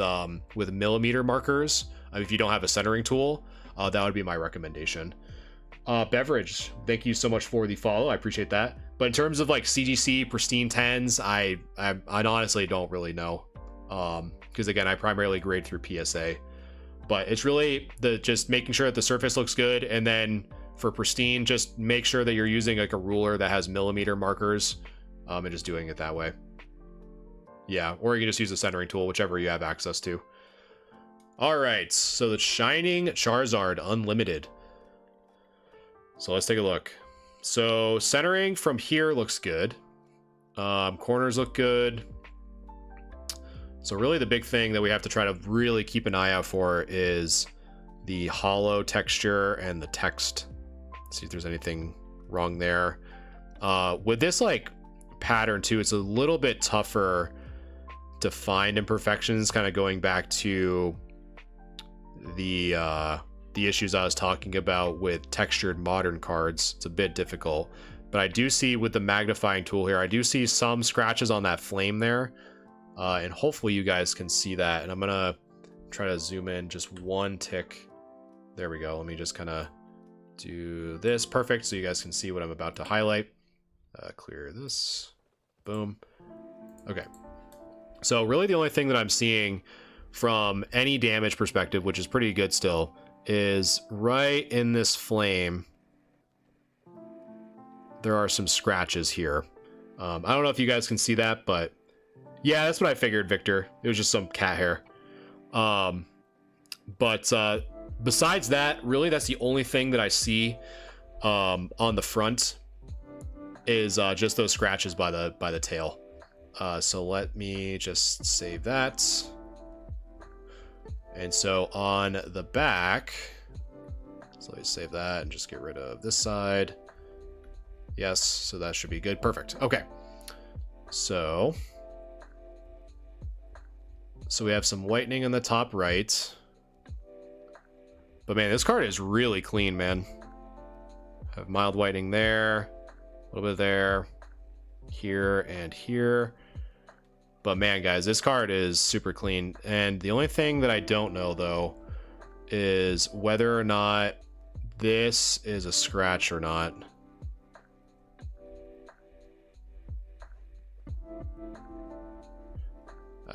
millimeter markers, if you don't have a centering tool, that would be my recommendation. Beverage, thank you so much for the follow. I appreciate that. But in terms of like CGC, pristine 10s, I honestly don't really know. Because again, I primarily grade through PSA. But it's really just making sure that the surface looks good, and then for pristine, just make sure that you're using like a ruler that has millimeter markers, and just doing it that way. Yeah, or you can just use a centering tool, whichever you have access to. All right, so the Shining Charizard Unlimited. So let's take a look. So centering from here looks good. Corners look good. So really the big thing that we have to try to really keep an eye out for is the hollow texture and the text. Let's see if there's anything wrong there. With this like pattern too, it's a little bit tougher to find imperfections, kind of going back to the issues I was talking about with textured modern cards. It's a bit difficult, but I do see with the magnifying tool here, I do see some scratches on that flame there. And hopefully you guys can see that. And I'm gonna try to zoom in just one tick. There we go. Let me just kind of do this. Perfect. So you guys can see what I'm about to highlight. Clear this. Boom. Okay. So really the only thing that I'm seeing from any damage perspective, which is pretty good still, is right in this flame. There are some scratches here. I don't know if you guys can see that, but yeah, that's what I figured, Victor. It was just some cat hair. But besides that, really that's the only thing that I see on the front is just those scratches by the tail. So let me just save that. And so on the back, so let me save that and just get rid of this side. Yes, so that should be good. Perfect. Okay. So we have some whitening in the top right. But man, this card is really clean, man. Have mild whitening there, a little bit there, here and here. But man, guys, this card is super clean. And the only thing that I don't know, though, is whether or not this is a scratch or not.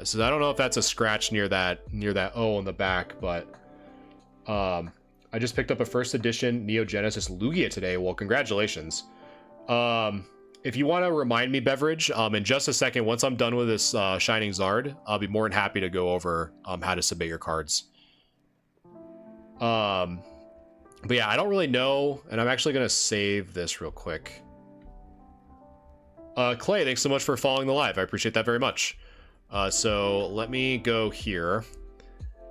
So I don't know if that's a scratch near that O in the back, but I just picked up a first edition Neo Genesis Lugia today. Well, congratulations. If you want to remind me, Beverage, in just a second, once I'm done with this Shining Zard, I'll be more than happy to go over how to submit your cards. But yeah, I don't really know, and I'm actually going to save this real quick. Clay, thanks so much for following the live. I appreciate that very much. So let me go here,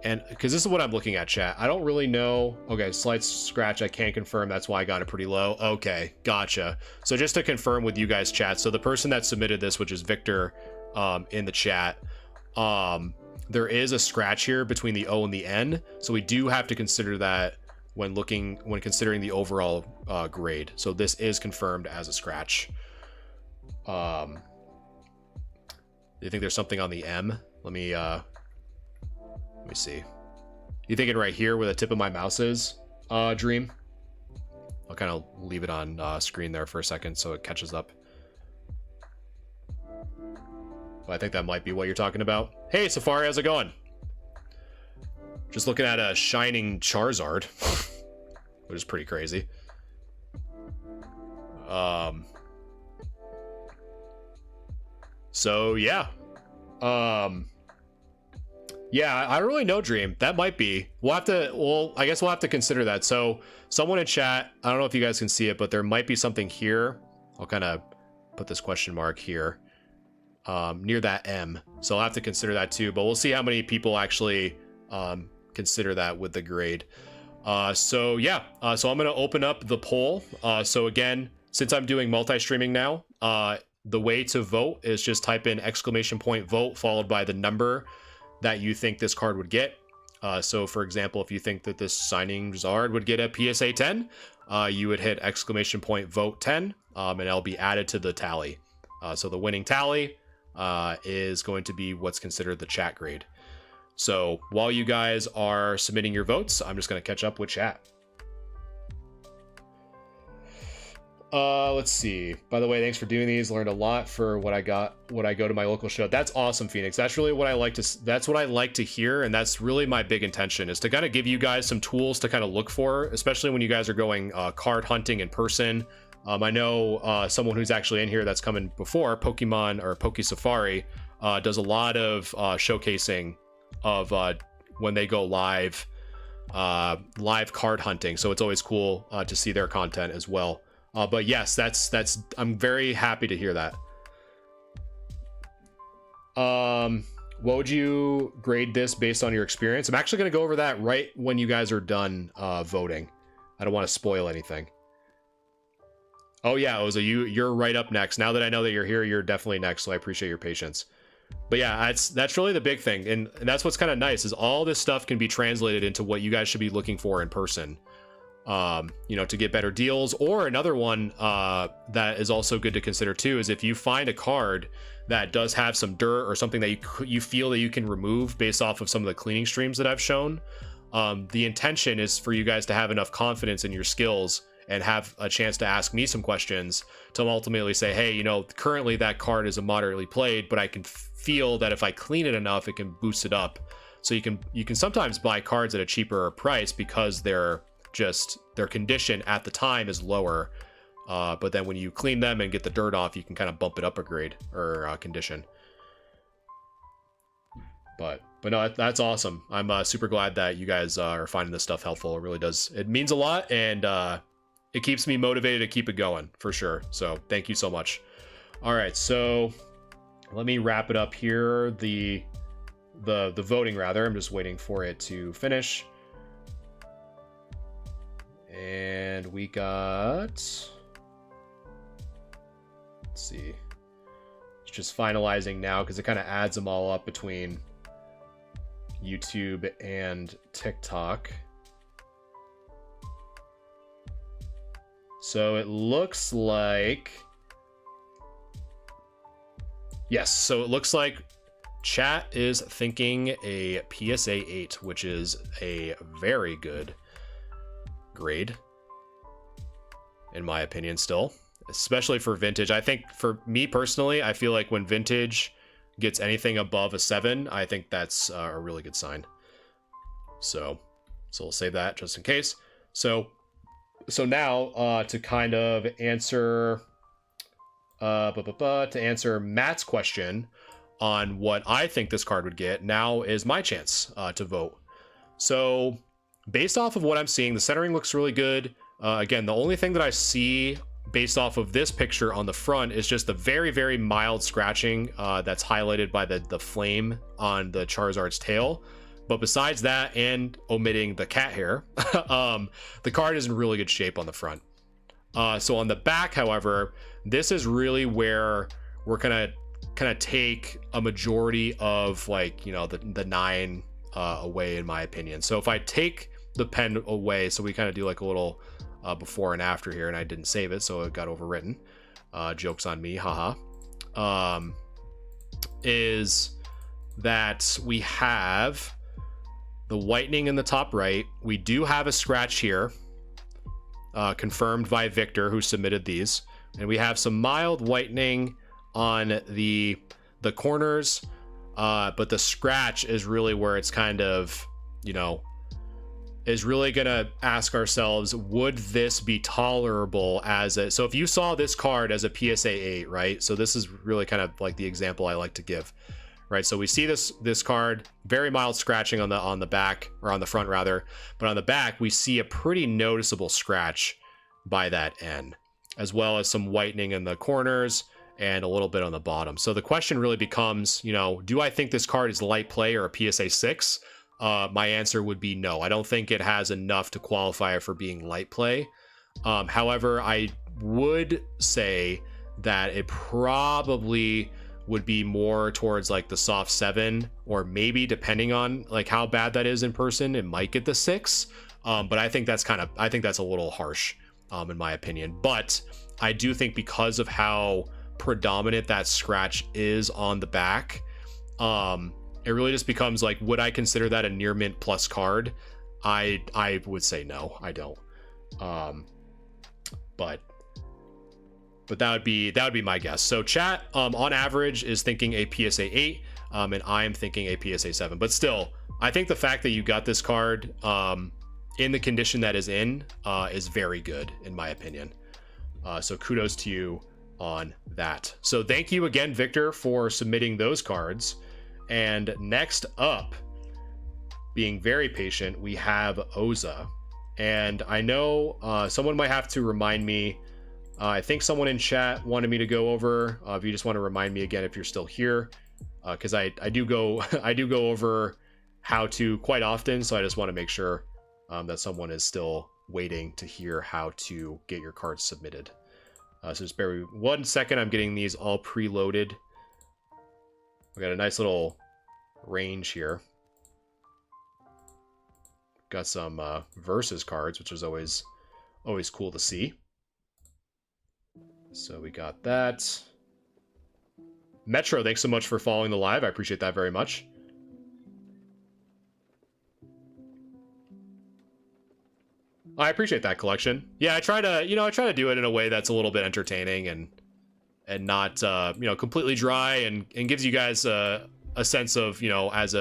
and because this is what I'm looking at, chat. I don't really know. Okay, slight scratch. I can't confirm. That's why I got it pretty low. Okay, gotcha. So just to confirm with you guys, chat. So the person that submitted this, which is Victor, in the chat, there is a scratch here between the O and the N. So we do have to consider that when considering the overall grade. So this is confirmed as a scratch. Do you think there's something on the M? Let me Let me see. You thinking right here where the tip of my mouse is, Dream? I'll kind of leave it on screen there for a second so it catches up. Well, I think that might be what you're talking about. Hey, Safari, how's it going? Just looking at a shining Charizard, which is pretty crazy. So yeah. Yeah, I don't really know, Dream. That might be. I guess we'll have to consider that. So someone in chat, I don't know if you guys can see it, but there might be something here. I'll kind of put this question mark here, near that M. So I'll have to consider that too, but we'll see how many people actually consider that with the grade. So yeah, so I'm going to open up the poll. So again, since I'm doing multi-streaming now, the way to vote is just type in !vote followed by the number that you think this card would get. So for example, if you think that this Shining Zard would get a PSA 10, you would hit !vote 10, and it'll be added to the tally. So the winning tally is going to be what's considered the chat grade. So while you guys are submitting your votes, I'm just going to catch up with chat. Let's see. By the way, thanks for doing these. Learned a lot for what I go to my local show. That's awesome, Phoenix. That's really what I like to hear, and that's really my big intention, is to kind of give you guys some tools to kind of look for, especially when you guys are going card hunting in person. I know someone who's actually in here that's coming before, Pokemon or Poke Safari, does a lot of showcasing of when they go live card hunting. So it's always cool to see their content as well. But yes, that's I'm very happy to hear that. What would you grade this based on your experience? I'm actually going to go over that right when you guys are done voting. I don't want to spoil anything. Oh yeah, Oza, you're right up next. Now that I know that you're here, you're definitely next, so I appreciate your patience. But yeah, that's really the big thing, and that's what's kind of nice, is all this stuff can be translated into what you guys should be looking for in person. You know, to get better deals. Or another one that is also good to consider too is if you find a card that does have some dirt or something that you feel that you can remove based off of some of the cleaning streams that I've shown. The intention is for you guys to have enough confidence in your skills and have a chance to ask me some questions to ultimately say, hey, you know, currently that card is a moderately played, but I can feel that if I clean it enough, it can boost it up. So you can sometimes buy cards at a cheaper price because their condition at the time is lower, but then when you clean them and get the dirt off, you can kind of bump it up a grade or condition. But no, that's awesome. I'm super glad that you guys are finding this stuff helpful. It really does. It means a lot, and it keeps me motivated to keep it going for sure. So thank you so much. All right, so let me wrap it up here. The voting, rather. I'm just waiting for it to finish. And we got, let's see, it's just finalizing now because it kind of adds them all up between YouTube and TikTok. So it looks like, yes, so it looks like chat is thinking a PSA 8, which is a very good grade in my opinion, still, especially for vintage. I think for me personally, I feel like when vintage gets anything above a 7, I think that's a really good sign. So we'll save that just in case. So now to kind of answer to answer Matt's question on what I think this card would get, now is my chance to vote. So based off of what I'm seeing, the centering looks really good. Again, the only thing that I see based off of this picture on the front is just the very, very mild scratching that's highlighted by the flame on the Charizard's tail. But besides that, and omitting the cat hair, the card is in really good shape on the front. So on the back, however, this is really where we're gonna kind of take a majority of, like, you know, the 9 away, in my opinion. So if I take the pen away, so we kind of do like a little before and after here, and I didn't save it, so it got overwritten. Jokes on me, haha. Is that we have the whitening in the top right. We do have a scratch here, confirmed by Victor, who submitted these. And we have some mild whitening on the corners, but the scratch is really where it's kind of, you know, is really gonna ask ourselves, would this be tolerable as a, so if you saw this card as a PSA 8, right? So this is really kind of like the example I like to give, right? So we see this card, very mild scratching on the back, or on the front rather, but on the back we see a pretty noticeable scratch by that N, as well as some whitening in the corners and a little bit on the bottom. So the question really becomes, you know, do I think this card is light play or a PSA 6? My answer would be no. I don't think it has enough to qualify for being light play. However, I would say that it probably would be more towards like the soft 7, or maybe depending on like how bad that is in person, it might get the 6. But I think that's a little harsh, in my opinion. But I do think because of how predominant that scratch is on the back, it really just becomes like, would I consider that a near mint plus card? I would say no, I don't. But that would be my guess. So chat, on average, is thinking a PSA 8, and I am thinking a PSA 7. But still, I think the fact that you got this card in the condition that is in is very good, in my opinion. So kudos to you on that. So thank you again, Victor, for submitting those cards. And next up, being very patient, we have Oza. And I know someone might have to remind me. I think someone in chat wanted me to go over. If you just want to remind me again, if you're still here, because I do go I do go over how to quite often. So I just want to make sure that someone is still waiting to hear how to get your cards submitted. So just bear with me 1 second. I'm getting these all preloaded. We got a nice little range here. Got some versus cards, which is always cool to see. So we got that. Metro, thanks so much for following the live. I appreciate that very much. I appreciate that, collection. Yeah, I try to do it in a way that's a little bit entertaining and not completely dry, and gives you guys a sense of, as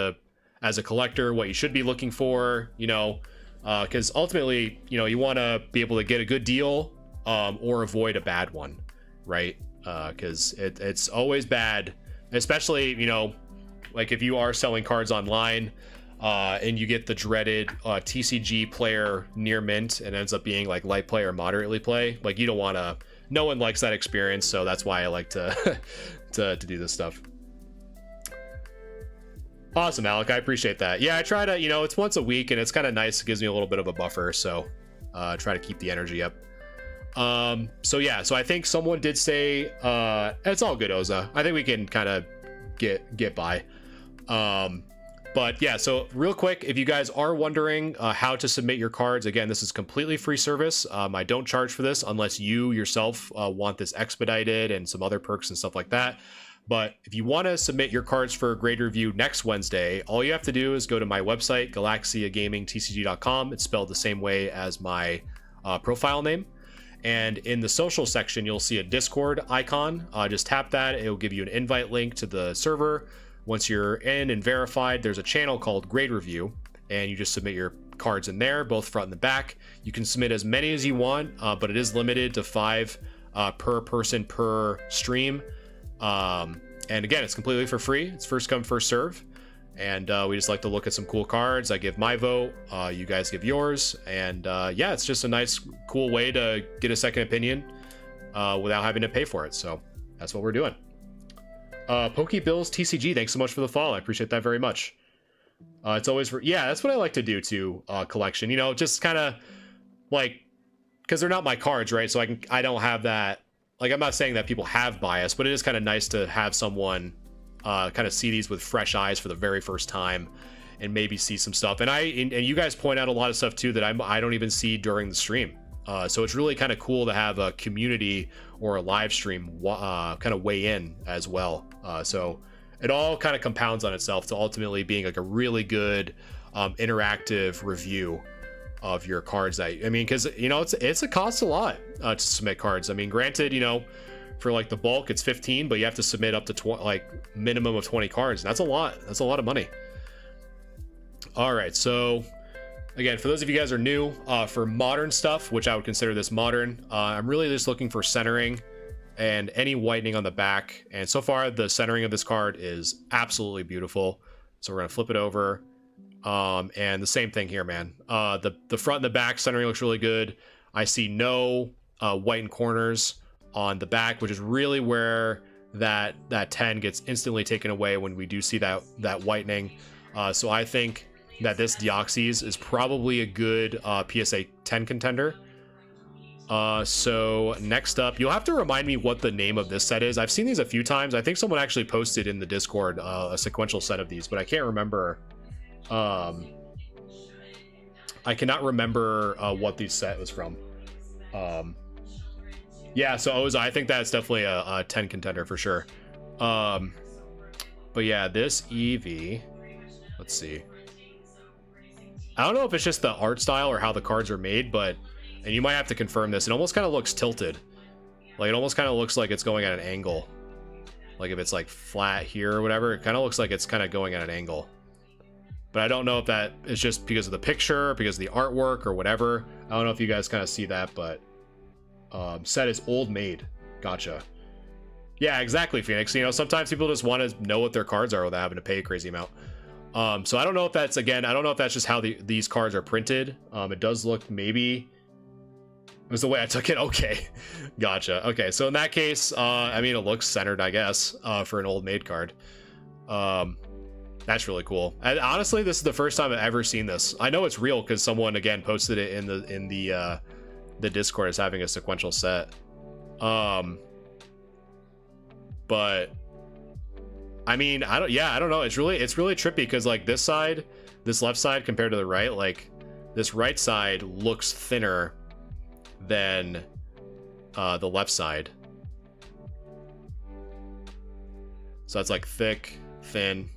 a collector, what you should be looking for, because ultimately, you want to be able to get a good deal or avoid a bad one, right? Because it's always bad, especially, like if you are selling cards online and you get the dreaded TCG player near mint and ends up being like light play or moderately play, like you don't want to. No one likes that experience, so that's why I like to to do this stuff. Awesome, Alec. I appreciate that. Yeah, I try to, it's once a week, and it's kind of nice. It gives me a little bit of a buffer, so try to keep the energy up. So yeah, so I think someone did say it's all good, Oza. I think we can kind of get by. But yeah, so real quick, if you guys are wondering how to submit your cards, again, this is completely free service. I don't charge for this unless you yourself want this expedited and some other perks and stuff like that. But if you want to submit your cards for a grade review next Wednesday, all you have to do is go to my website, galaxiagamingtcg.com. It's spelled the same way as my profile name. And in the social section, you'll see a Discord icon. Just tap that. It'll give you an invite link to the server. Once you're in and verified, there's a channel called Grade Review, and you just submit your cards in there, both front and the back. You can submit as many as you want, but it is limited to 5 per person per stream. And again, it's completely for free. It's first come, first serve. And we just like to look at some cool cards. I give my vote, you guys give yours. And yeah, it's just a nice, cool way to get a second opinion without having to pay for it. So that's what we're doing. Pokebills TCG, thanks so much for the follow. I appreciate that very much. It's always yeah, that's what I like to do too. Collection, just kind of like, because they're not my cards, right? So I don't have that. Like, I'm not saying that people have bias, but it is kind of nice to have someone kind of see these with fresh eyes for the very first time, and maybe see some stuff. And you guys point out a lot of stuff too that I don't even see during the stream. So it's really kind of cool to have a community or a live stream kind of weigh in as well. So it all kind of compounds on itself to ultimately being like a really good interactive review of your cards. That, I mean, because, you know, it costs a lot to submit cards. I mean, granted, you know, for like the bulk it's 15, but you have to submit up to like minimum of 20 cards. That's a lot. That's a lot of money. All right, so again, for those of you guys who are new, for modern stuff, which I would consider this modern, I'm really just looking for centering and any whitening on the back. And so far, the centering of this card is absolutely beautiful. So we're gonna flip it over. And the same thing here, man. The front and the back centering looks really good. I see no whitened corners on the back, which is really where that 10 gets instantly taken away when we do see that whitening. So I think that this Deoxys is probably a good PSA 10 contender. So next up, you'll have to remind me what the name of this set is. I've seen these a few times. I think someone actually posted in the Discord a sequential set of these, but I can't remember. I cannot remember what these set was from. Yeah, so I think that's definitely a 10 contender for sure. But yeah, this Eevee, let's see. I don't know if it's just the art style or how the cards are made, but, and you might have to confirm this, it almost kind of looks tilted. Like, it almost kind of looks like it's going at an angle. Like if it's like flat here or whatever, it kind of looks like it's kind of going at an angle. But I don't know if that is just because of the picture, because of the artwork or whatever. I don't know if you guys kind of see that, but set is old made. Gotcha. Yeah, exactly, Phoenix. You know, sometimes people just want to know what their cards are without having to pay a crazy amount. So I don't know if that's, again, I don't know if that's just how these cards are printed. It does look, maybe it was the way I took it. Okay. Gotcha. Okay, so in that case, I mean, it looks centered, I guess, for an old made card. That's really cool. And honestly, this is the first time I've ever seen this. I know it's real because someone, again, posted it in the Discord as having a sequential set. But I mean, I don't know. It's really trippy because like this left side compared to the right, like this right side looks thinner than the left side. So it's like thick, thin.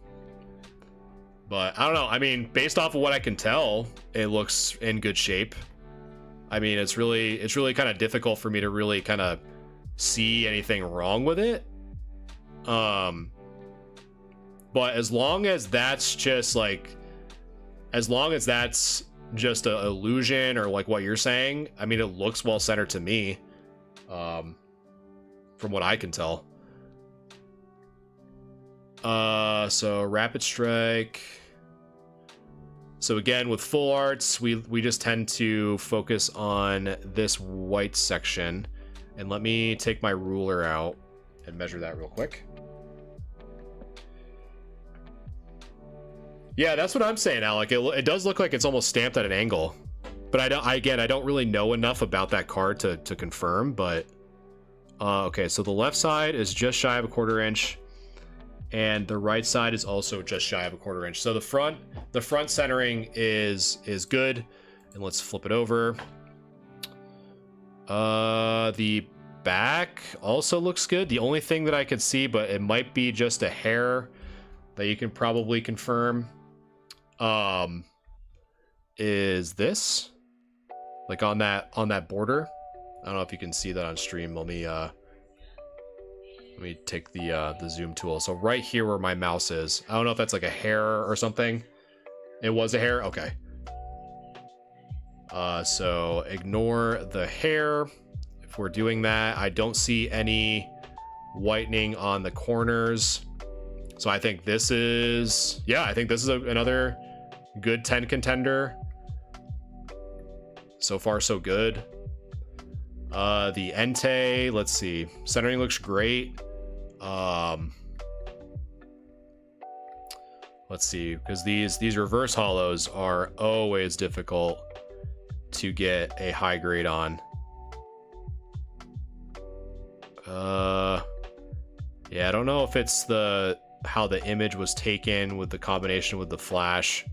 But I don't know. I mean, based off of what I can tell, it looks in good shape. I mean, it's really kind of difficult for me to really kind of see anything wrong with it. But as long as that's just like, as long as that's just an illusion or like what you're saying, I mean, it looks well centered to me, from what I can tell. So Rapid Strike. So again, with full arts, we just tend to focus on this white section. And let me take my ruler out and measure that real quick. Yeah, that's what I'm saying, Alec. It does look like it's almost stamped at an angle. But I don't really know enough about that card to confirm, but okay, so the left side is just shy of a 1/4 inch. And the right side is also just shy of a 1/4 inch. So the front centering is good. And let's flip it over. The back also looks good. The only thing that I could see, but it might be just a hair that you can probably confirm, is this, like on that border. I don't know if you can see that on stream. Let me take the zoom tool. So right here where my mouse is, I don't know if that's like a hair or something. It was a hair. Okay. So ignore the hair. If we're doing that, I don't see any whitening on the corners. So I think this is, yeah, I think this is another good 10 contender. So far, so good. The Entei, let's see. Centering looks great. Let's see, because these reverse hollows are always difficult to get a high grade on. Yeah, I don't know if it's how the image was taken with the combination with the flash,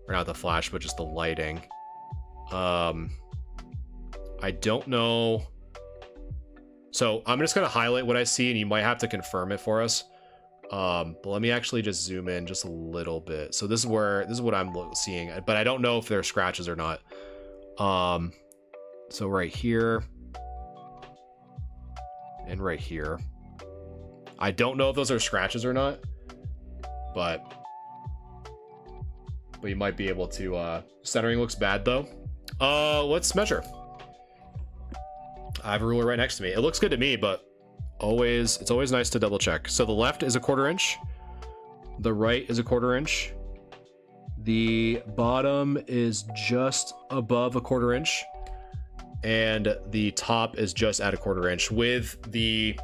or not the flash, but just the lighting. I don't know. So I'm just gonna highlight what I see, and you might have to confirm it for us. But let me actually just zoom in just a little bit. So this is what I'm seeing, but I don't know if they're scratches or not. So right here and right here, I don't know if those are scratches or not, but you might be able to. Centering looks bad though. Let's measure. I have a ruler right next to me. It looks good to me, but it's always nice to double check. So the left is a 1/4 inch. The right is a 1/4 inch. The bottom is just above a 1/4 inch. And the top is just at a 1/4 inch, with the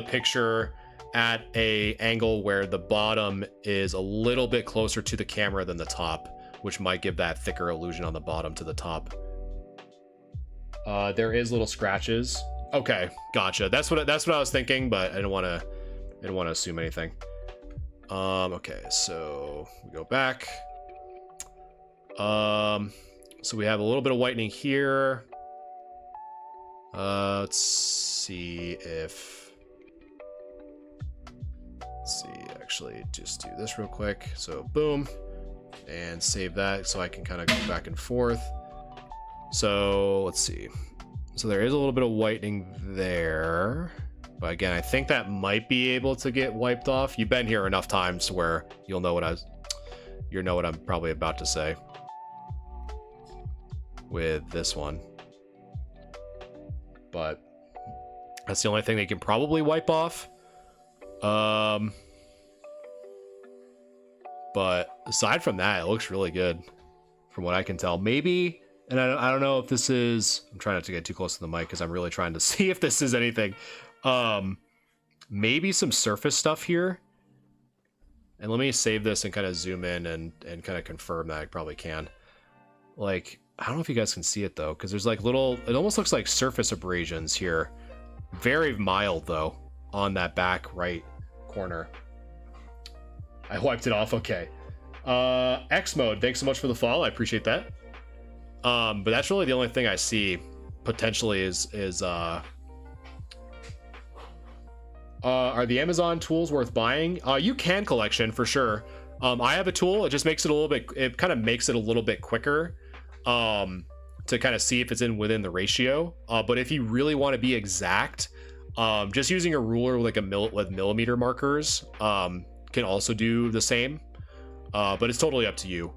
picture at a angle where the bottom is a little bit closer to the camera than the top, which might give that thicker illusion on the bottom to the top. There is little scratches. Okay, gotcha. That's what I was thinking, but I didn't want to assume anything. Okay, so we go back. So we have a little bit of whitening here. Let's see, actually just do this real quick. So boom, and save that so I can kind of go back and forth. So let's see. So there is a little bit of whitening there, but again, I think that might be able to get wiped off. You've been here enough times where you'll know what I'm probably about to say with this one. But that's the only thing they can probably wipe off. But aside from that, it looks really good from what I can tell. Maybe, and I don't know if this is, I'm trying not to get too close to the mic because I'm really trying to see if this is anything. Maybe some surface stuff here. And let me save this and kind of zoom in and kind of confirm that I probably can. Like, I don't know if you guys can see it though, because there's like it almost looks like surface abrasions here. Very mild though, on that back right corner. I wiped it off, okay. X mode, thanks so much for the follow, I appreciate that. But that's really the only thing I see potentially is are the Amazon tools worth buying? You can collection for sure. I have a tool, it just makes it a little bit, it kind of makes it a little bit quicker to kind of see if it's within the ratio. But if you really want to be exact, just using a ruler with like with millimeter markers can also do the same. But it's totally up to you.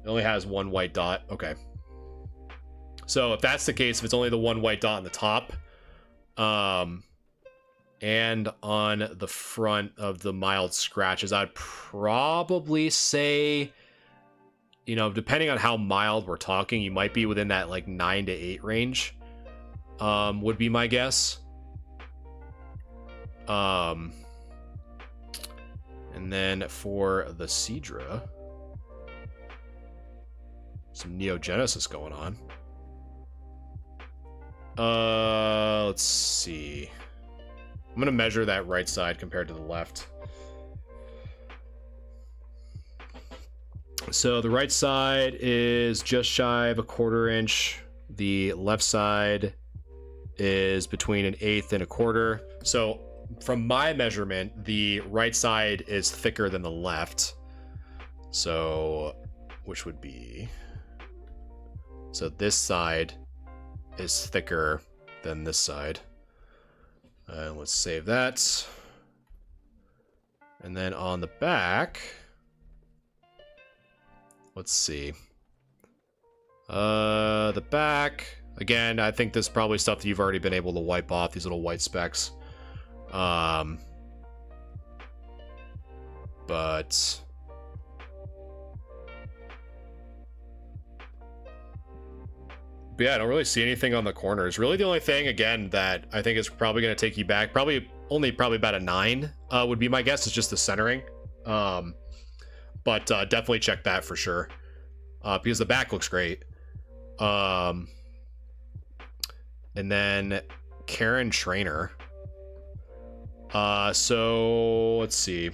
It only has one white dot. Okay. So if that's the case, if it's only the one white dot on the top, and on the front of the mild scratches, I'd probably say, you know, depending on how mild we're talking, you might be within that like 9 to 8 range, would be my guess. And then for the Seadra, some Neogenesis going on. Let's see. I'm gonna measure that right side compared to the left. So the right side is just shy of a 1/4 inch. The left side is between an 1/8 and a 1/4. So from my measurement, the right side is thicker than the left. So, which would be, so this side is thicker than this side. Let's save that. And then on the back, let's see. The back, again, I think this is probably stuff that you've already been able to wipe off, these little white specks. But yeah, I don't really see anything on the corners. Really, the only thing, again, that I think is probably going to take you back, probably about a 9 would be my guess, is just the centering. But definitely check that for sure, because the back looks great. And then Karen Trainer. So let's see.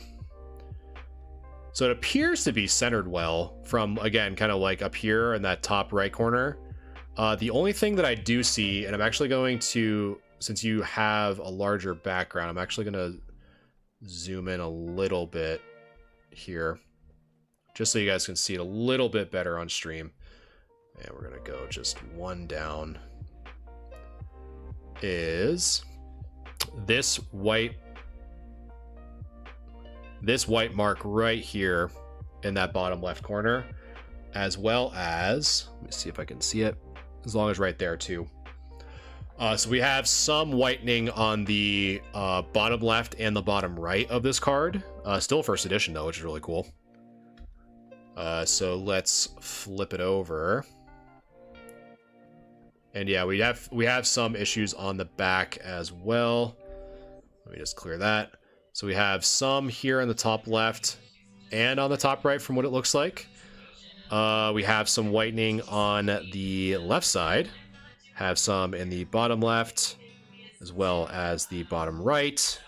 So it appears to be centered well from, again, kind of like up here in that top right corner. The only thing that I do see, and I'm actually going to since you have a larger background, I'm actually going to zoom in a little bit here, just so you guys can see it a little bit better on stream. And we're going to go just one down. Is this white mark right here in that bottom left corner, as well as, let me see if I can see it, as long as right there too. So we have some whitening on the bottom left and the bottom right of this card. Still first edition though, which is really cool. So let's flip it over. And yeah, we have some issues on the back as well. Let me just clear that. So we have some here in the top left and on the top right from what it looks like. We have some whitening on the left side. Have some in the bottom left as well as the bottom right.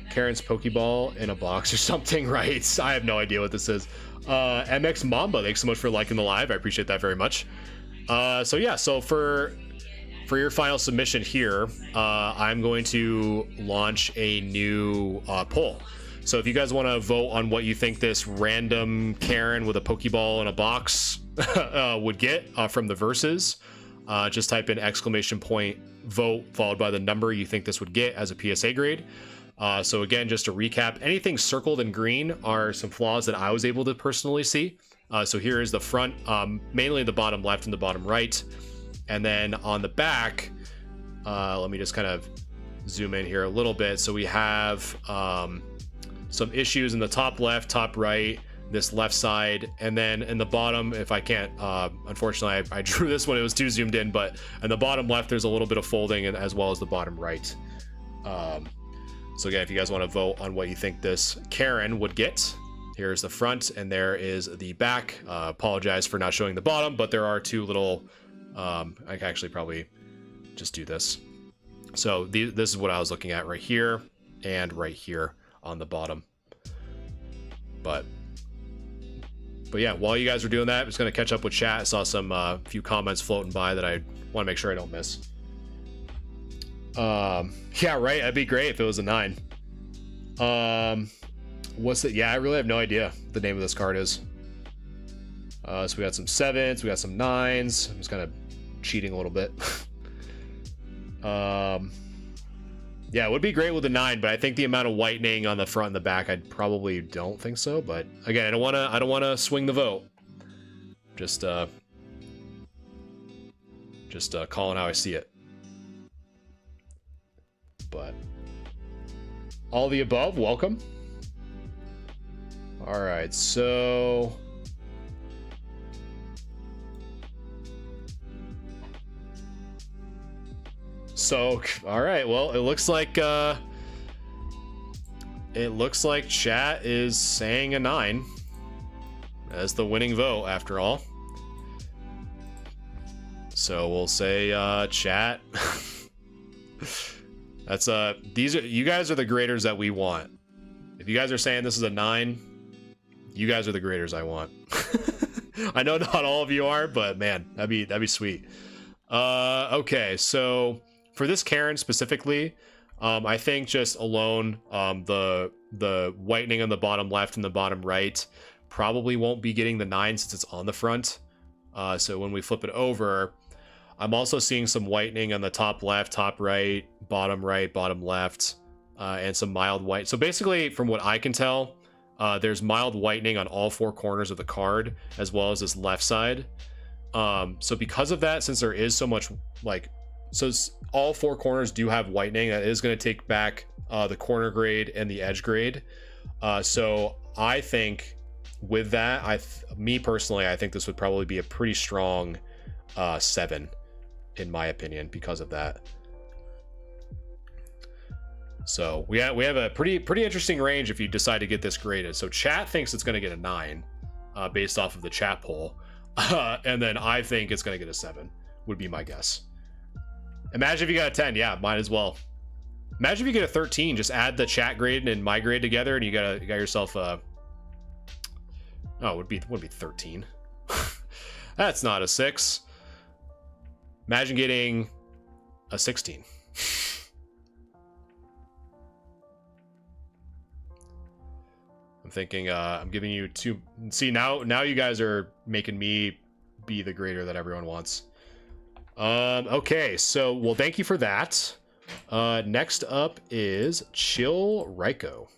Karen's Pokeball in a box or something, right? I have no idea what this is. MX Mamba, thanks so much for liking the live. I appreciate that very much. So yeah, so for your final submission here, I'm going to launch a new poll. So if you guys want to vote on what you think this random Karen with a Pokeball in a box would get from the verses, just type in !vote followed by the number you think this would get as a PSA grade. So again, just to recap, anything circled in green are some flaws that I was able to personally see. So here is the front, mainly the bottom left and the bottom right. And then on the back, let me just kind of zoom in here a little bit. So we have some issues in the top left, top right, this left side, and then in the bottom, if I can't, unfortunately, I drew this when it was too zoomed in, but in the bottom left, there's a little bit of folding, and as well as the bottom right. So again, if you guys want to vote on what you think this Karen would get, here's the front and there is the back. Apologize for not showing the bottom, but there are two little, I can actually probably just do this. So this is what I was looking at right here and right here on the bottom. But yeah, while you guys are doing that, I'm just going to catch up with chat. I saw some few comments floating by that I want to make sure I don't miss. Yeah, right. That'd be great if it was a 9. What's it? Yeah, I really have no idea what the name of this card is. So we got some 7s, we got some 9s. I'm just kind of cheating a little bit. Yeah, it would be great with a 9, but I think the amount of whitening on the front and the back, I probably don't think so. But again, I don't want to swing the vote. Just calling how I see it. But all the above, welcome. All right, so all right, well, it looks like chat is saying a 9 as the winning vote after all. So we'll say chat. That's you guys are the graders that we want. If you guys are saying this is a 9, you guys are the graders I want. I know not all of you are, but man, that'd be sweet. Okay, so for this Karen specifically, I think just alone, the whitening on the bottom left and the bottom right probably won't be getting the 9 since it's on the front. So when we flip it over, I'm also seeing some whitening on the top left, top right, bottom left, and some mild white. So basically, from what I can tell, there's mild whitening on all 4 corners of the card, as well as this left side. So because of that, since there is so much, so all 4 corners do have whitening, that is going to take back the corner grade and the edge grade. So I think with that, me personally, I think this would probably be a pretty strong 7. In my opinion, because of that. So we have a pretty interesting range if you decide to get this graded. So chat thinks it's going to get a 9 based off of the chat poll, and then I think it's going to get a 7 would be my guess. Imagine if you got a 10. Yeah, might as well. Imagine if you get a 13. Just add the chat grade and my grade together, and you got yourself a. Oh, it would be 13. That's not a 6. Imagine getting a 16. I'm thinking I'm giving you 2. See, now you guys are making me be the grader that everyone wants. Okay, so well, thank you for that. Next up is Chill Raiko.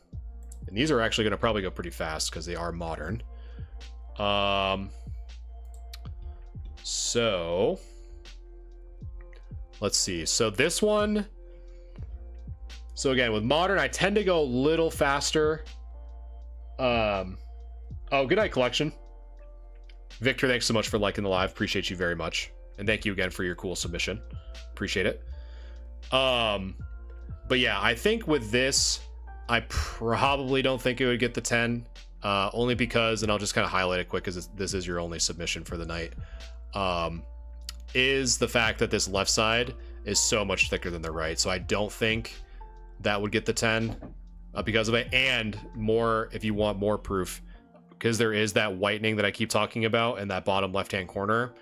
And these are actually going to probably go pretty fast because they are modern. So let's see. So this one. So again, with modern, I tend to go a little faster. Oh, good night, collection. Victor, thanks so much for liking the live. Appreciate you very much. And thank you again for your cool submission. Appreciate it. But yeah, I think with this, I probably don't think it would get the 10. Only because, and I'll just kind of highlight it quick because this is your only submission for the night, is the fact that this left side is so much thicker than the right. So I don't think that would get the 10 because of it. And more, if you want more proof, because there is that whitening that I keep talking about in that bottom left-hand corner.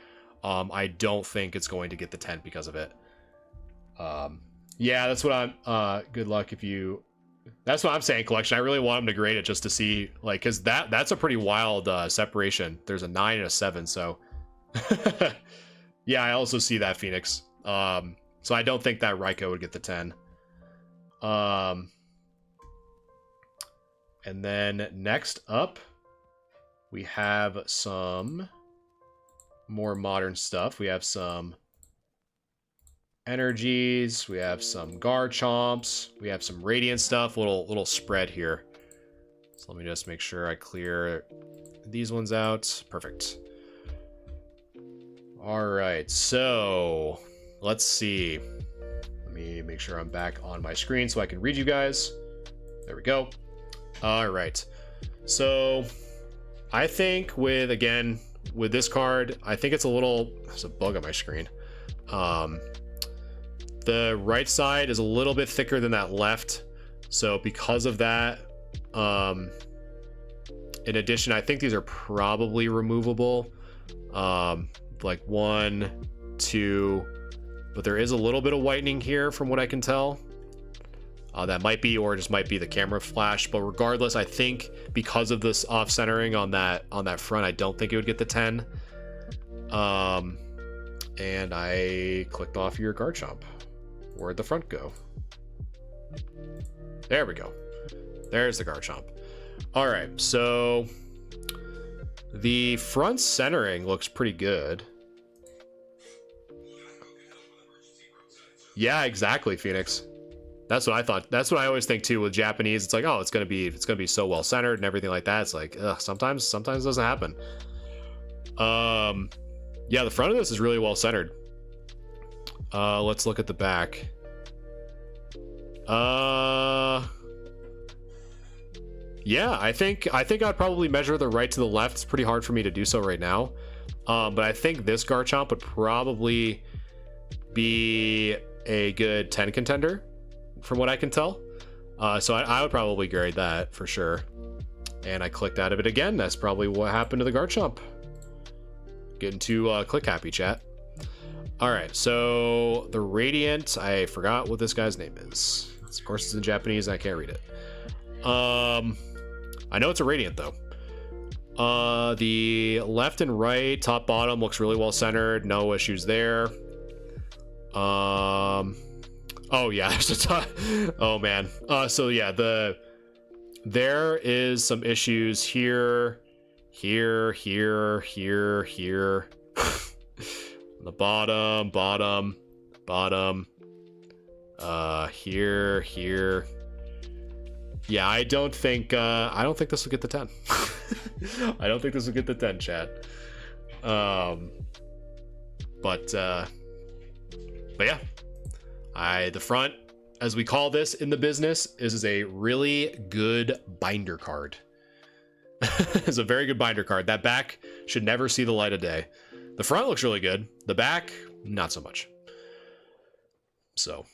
I don't think it's going to get the 10 because of it. Yeah, that's what I'm, good luck if you, that's what I'm saying, collection. I really want him to grade it just to see, like, because that's a pretty wild separation. There's a 9 and a 7, so yeah, I also see that, Phoenix. So I don't think that Raiko would get the 10. And then next up, we have some more modern stuff. We have some energies, we have some Garchomps, we have some radiant stuff. Little spread here. So let me just make sure I clear these ones out. Perfect. All right, so let's see. Let me make sure I'm back on my screen so I can read you guys. There we go. All right, so I think with this card, I think it's a little, there's a bug on my screen. The right side is a little bit thicker than that left. So because of that, in addition, I think these are probably removable. Like 1, 2, but there is a little bit of whitening here from what I can tell. That might be, or just might be the camera flash, but regardless, I think because of this off centering on that front, I don't think it would get the 10. And I clicked off your Garchomp. Where'd the front go? There we go. There's the Garchomp. All right, so the front centering looks pretty good. Yeah, exactly, Phoenix. That's what I thought. That's what I always think too with Japanese. It's like, oh, it's gonna be so well centered and everything like that. It's like, ugh, sometimes it doesn't happen. Yeah, the front of this is really well centered. Let's look at the back. Yeah, I think I'd probably measure the right to the left. It's pretty hard for me to do so right now. But I think this Garchomp would probably be a good 10 contender from what I can tell. So I would probably grade that for sure. And I clicked out of it again. That's probably what happened to the Garchomp. Getting too click happy, chat. All right, so the Radiant, I forgot what this guy's name is. Of course, it's in Japanese, and I can't read it. I know it's a Radiant, though. The left and right, top, bottom looks really well centered. No issues there. Oh, yeah, there's a ton. Oh, man. So, yeah, there is some issues here. Here. The bottom. Here. Yeah, I don't think this will get the 10. I don't think this will get the 10, chat. But yeah. The front, as we call this in the business, is a really good binder card. It's a very good binder card. That back should never see the light of day. The front looks really good. The back, not so much. So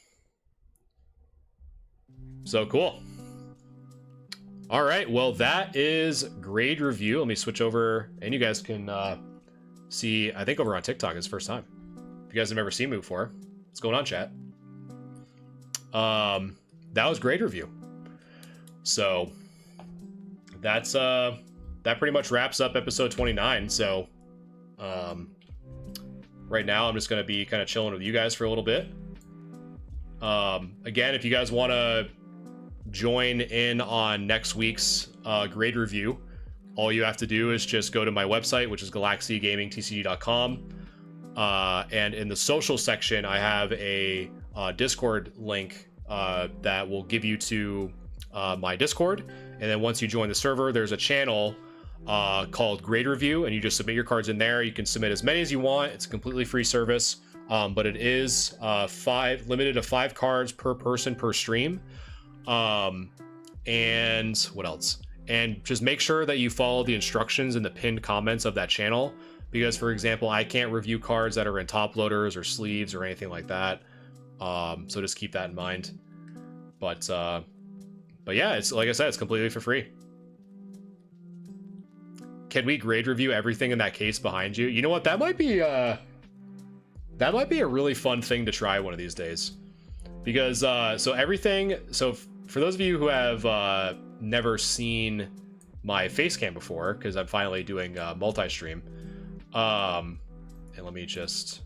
cool. All right, well, that is grade review. Let me switch over, and you guys can see, I think over on TikTok is the first time. If you guys have never seen me before, what's going on, chat? That was grade review. So that's that pretty much wraps up episode 29. So right now I'm just gonna be kind of chilling with you guys for a little bit. Again, if you guys want to join in on next week's grade review, all you have to do is just go to my website, which is galaxygamingtcg.com, and in the social section I have a Discord link that will give you to my Discord, and then once you join the server, there's a channel called Grade Review, and you just submit your cards in there. You can submit as many as you want. It's a completely free service, but it is limited to 5 cards per person per stream. And what else? And just make sure that you follow the instructions in the pinned comments of that channel, because, for example, I can't review cards that are in top loaders or sleeves or anything like that. So just keep that in mind. But yeah, it's like I said, it's completely for free. Can we grade review everything in that case behind you? You know what? That might be a really fun thing to try one of these days. Because so for those of you who have never seen my face cam before, because I'm finally doing multi-stream, and let me just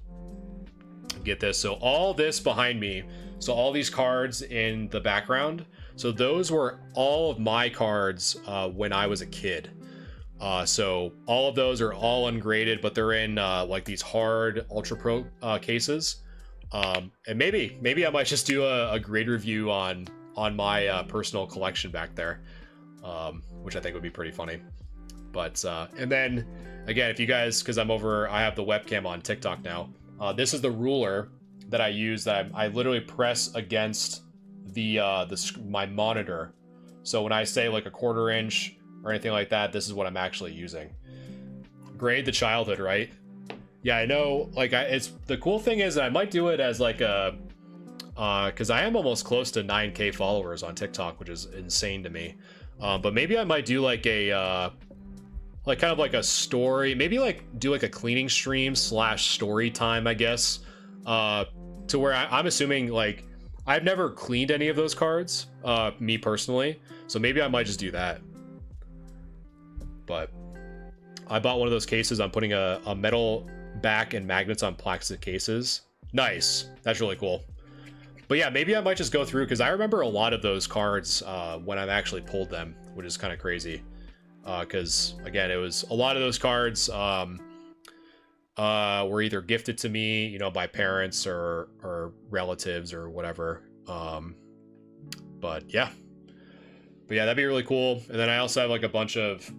get this. So all this behind me, so all these cards in the background, so those were all of my cards when I was a kid. So all of those are all ungraded, but they're in like these hard Ultra Pro cases. And maybe I might just do a grade review on my personal collection back there, which I think would be pretty funny. But and then again, if you guys, because I have the webcam on TikTok now. This is the ruler that I use, that I literally press against my monitor. So when I say like a 1/4 inch or anything like that, this is what I'm actually using. Grade the childhood, right? Yeah, I know. Like, it's the cool thing is that I might do it as like a, because I am almost close to 9K followers on TikTok, which is insane to me. But maybe I might do like a, like kind of like a story, maybe like do like a cleaning stream / story time, I guess. To where I'm assuming, like, I've never cleaned any of those cards, me personally. So maybe I might just do that. But I bought one of those cases. I'm putting a metal back and magnets on plastic cases. Nice. That's really cool. But yeah, maybe I might just go through, because I remember a lot of those cards when I've actually pulled them, which is kind of crazy. Because again, it was a lot of those cards were either gifted to me, you know, by parents or relatives or whatever. But yeah, that'd be really cool. And then I also have like a bunch of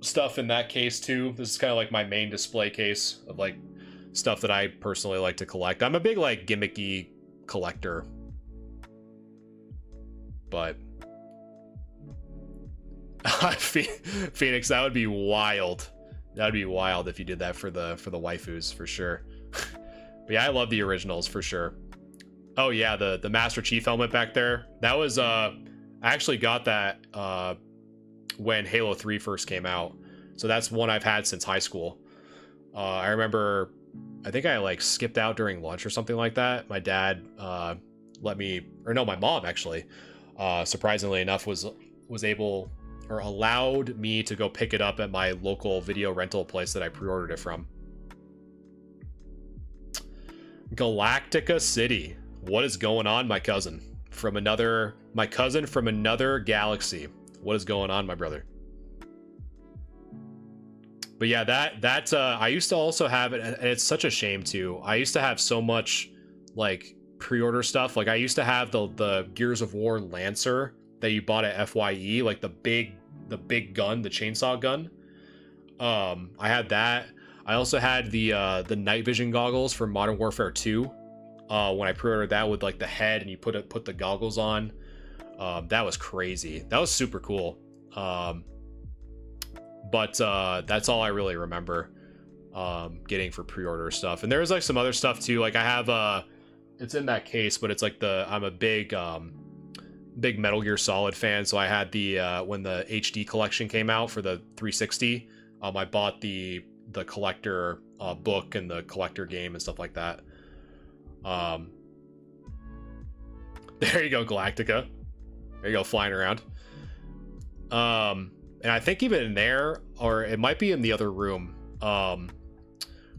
stuff in that case too. This is kind of like my main display case of like stuff that I personally like to collect. I'm a big like gimmicky collector, but Phoenix, that would be wild. That'd be wild if you did that for the waifus, for sure. But yeah, I love the originals for sure. Oh yeah, the Master Chief helmet back there, that was I actually got that when Halo 3 first came out. So that's one I've had since high school. I remember, I think I like skipped out during lunch or something like that. My dad my mom actually, surprisingly enough, was able or allowed me to go pick it up at my local video rental place that I pre-ordered it from. Galactica City. What is going on, my cousin? My cousin from another galaxy. What is going on, my brother? But yeah, that I used to also have it, and it's such a shame too. I used to have so much like pre-order stuff. Like I used to have the Gears of War Lancer that you bought at FYE, like the big gun, the chainsaw gun. I had that. I also had the night vision goggles for Modern Warfare 2. When I pre-ordered that with like the head and you put the goggles on. That was crazy. That was super cool. But that's all I really remember getting for pre-order stuff. And there's like some other stuff too. Like I have it's in that case, but it's like I'm a big Metal Gear Solid fan. So I had the when the HD collection came out for the 360, I bought the the collector book and the collector game and stuff like that. There you go, Galactica. There you go, flying around. And I think even in there, or it might be in the other room,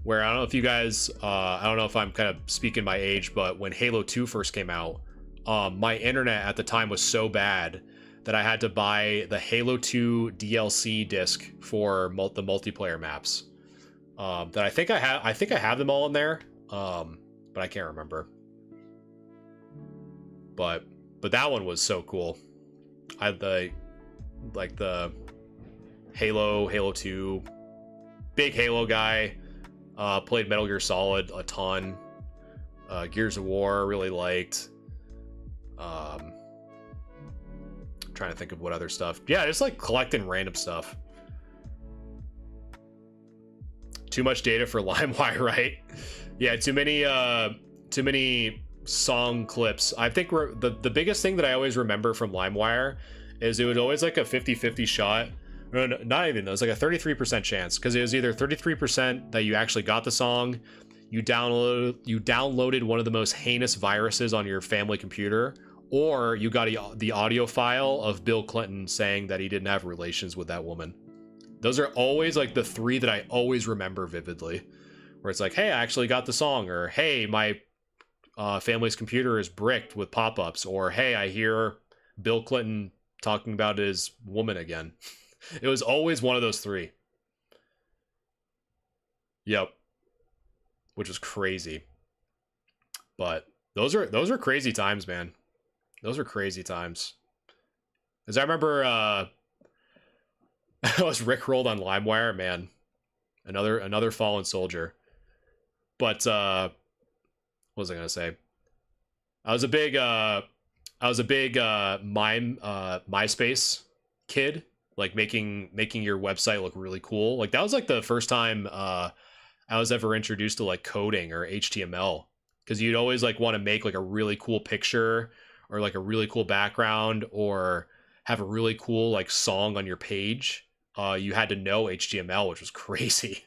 where I don't know if you guys, I don't know if I'm kind of speaking my age, but when Halo 2 first came out, my internet at the time was so bad that I had to buy the Halo 2 DLC disc for the multiplayer maps. That I think I have them all in there, but I can't remember. But that one was so cool. I had the Halo 2, big Halo guy. Played Metal Gear Solid a ton. Gears of War really liked. Trying to think of what other stuff. Yeah, just like collecting random stuff. Too much data for LimeWire, right? Yeah, too many song clips. I think the biggest thing that I always remember from LimeWire is it was always like a 50-50 shot. No, not even. It was like a 33% chance, because it was either 33% that you actually got the song, you downloaded one of the most heinous viruses on your family computer, or you got the audio file of Bill Clinton saying that he didn't have relations with that woman. Those are always like the three that I always remember vividly, where it's like, hey, I actually got the song, or hey, my family's computer is bricked with pop-ups, or hey, I hear Bill Clinton talking about his woman again. It was always one of those three. Yep. Which was crazy. But those are crazy times, man. Those are crazy times. As I remember, I was rickrolled on LimeWire, man. Another fallen soldier. But what was I gonna say? I was a big MySpace kid, like making your website look really cool. Like that was like the first time I was ever introduced to like coding or HTML, because you'd always like want to make like a really cool picture or like a really cool background or have a really cool like song on your page. You had to know HTML, which was crazy.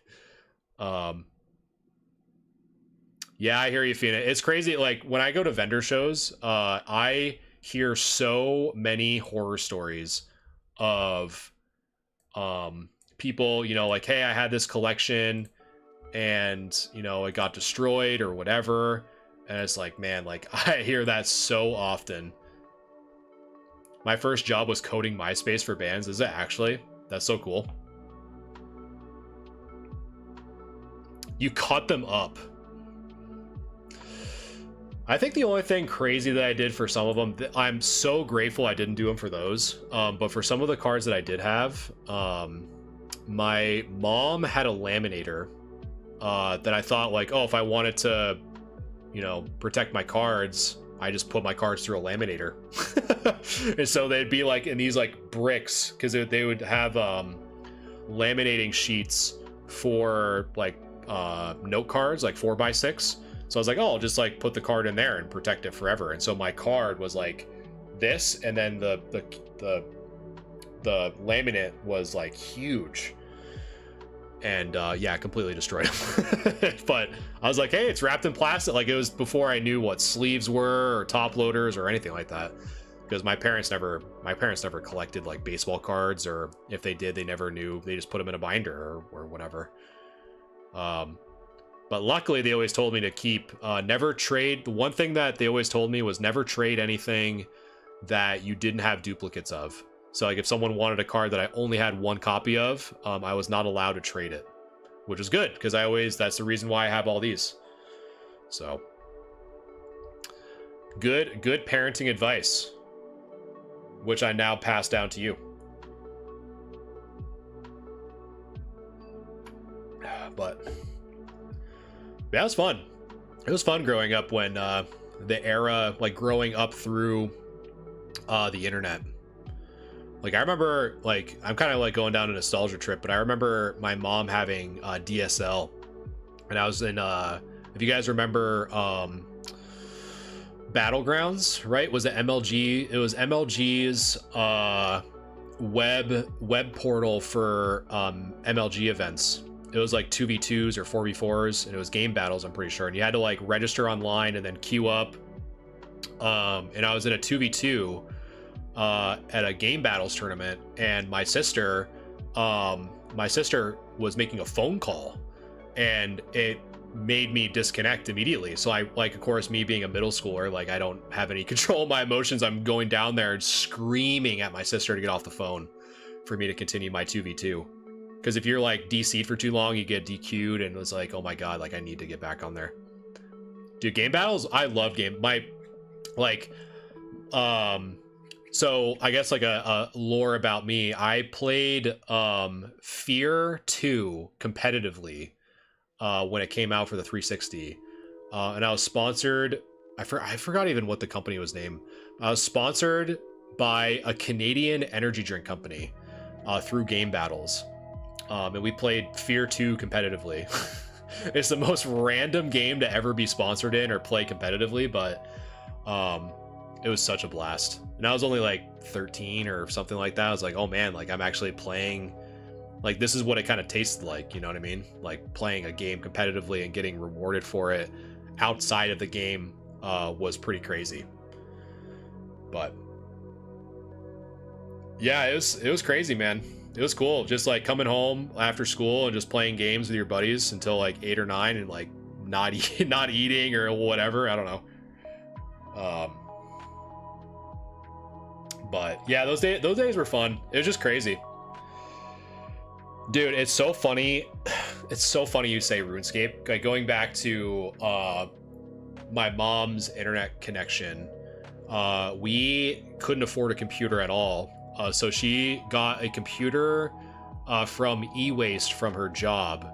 Yeah, I hear you, Fina. It's crazy. Like when I go to vendor shows, I hear so many horror stories of people, you know, like, hey, I had this collection and, you know, it got destroyed or whatever. And it's like, man, like I hear that so often. My first job was coding MySpace for bands. Is it actually? That's so cool. You cut them up. I think the only thing crazy that I did for some of them, I'm so grateful I didn't do them for those. But for some of the cards that I did have, my mom had a laminator that I thought like, oh, if I wanted to, you know, protect my cards, I just put my cards through a laminator. And so they'd be like in these like bricks, because they would have laminating sheets for like note cards, like 4x6. So I was like, oh, I'll just like put the card in there and protect it forever. And so my card was like this, and then the laminate was like huge. And yeah, completely destroyed them. But I was like, hey, it's wrapped in plastic. Like it was before I knew what sleeves were or top loaders or anything like that. Because my parents never collected like baseball cards, or if they did, they never knew. They just put them in a binder or whatever. But luckily, they always told me to keep, never trade. The one thing that they always told me was never trade anything that you didn't have duplicates of. So like if someone wanted a card that I only had one copy of, I was not allowed to trade it, which is good, because that's the reason why I have all these. So good parenting advice, which I now pass down to you. But yeah, it was fun. It was fun growing up when the era, like growing up through the internet. Like I remember, like I'm kind of like going down a nostalgia trip, but I remember my mom having DSL, and I was in if you guys remember Battlegrounds, right? Was it MLG? It was MLG's web portal for MLG events. it was like 2v2s or 4v4s, and it was game battles, I'm pretty sure. And you had to like register online and then queue up. And I was in a 2v2 at a game battles tournament, and my sister was making a phone call, and it made me disconnect immediately. So I, like, of course, me being a middle schooler, like, I don't have any control of my emotions. I'm going down there and screaming at my sister to get off the phone for me to continue my 2v2. Because if you're like DC'd for too long, you get DQ'd, and it was like, oh my god, like, I need to get back on there. Dude, game battles, I love so I guess like a lore about me, I played Fear 2 competitively when it came out for the 360, and I was sponsored, I forgot even what the company was named. I was sponsored by a Canadian energy drink company through game battles, and we played Fear 2 competitively. It's the most random game to ever be sponsored in or play competitively, but it was such a blast. And I was only like 13 or something like that. I was like, oh man, like, I'm actually playing, like, this is what it kind of tasted like, you know what I mean? Like, playing a game competitively and getting rewarded for it outside of the game was pretty crazy. But yeah, it was crazy, man. It was cool, just like coming home after school and just playing games with your buddies until like 8 or 9, and like not eating or whatever, I don't know. But yeah, those days were fun. It was just crazy. Dude, it's so funny. It's so funny you say RuneScape. Like, going back to my mom's internet connection, we couldn't afford a computer at all. So she got a computer from e-waste from her job.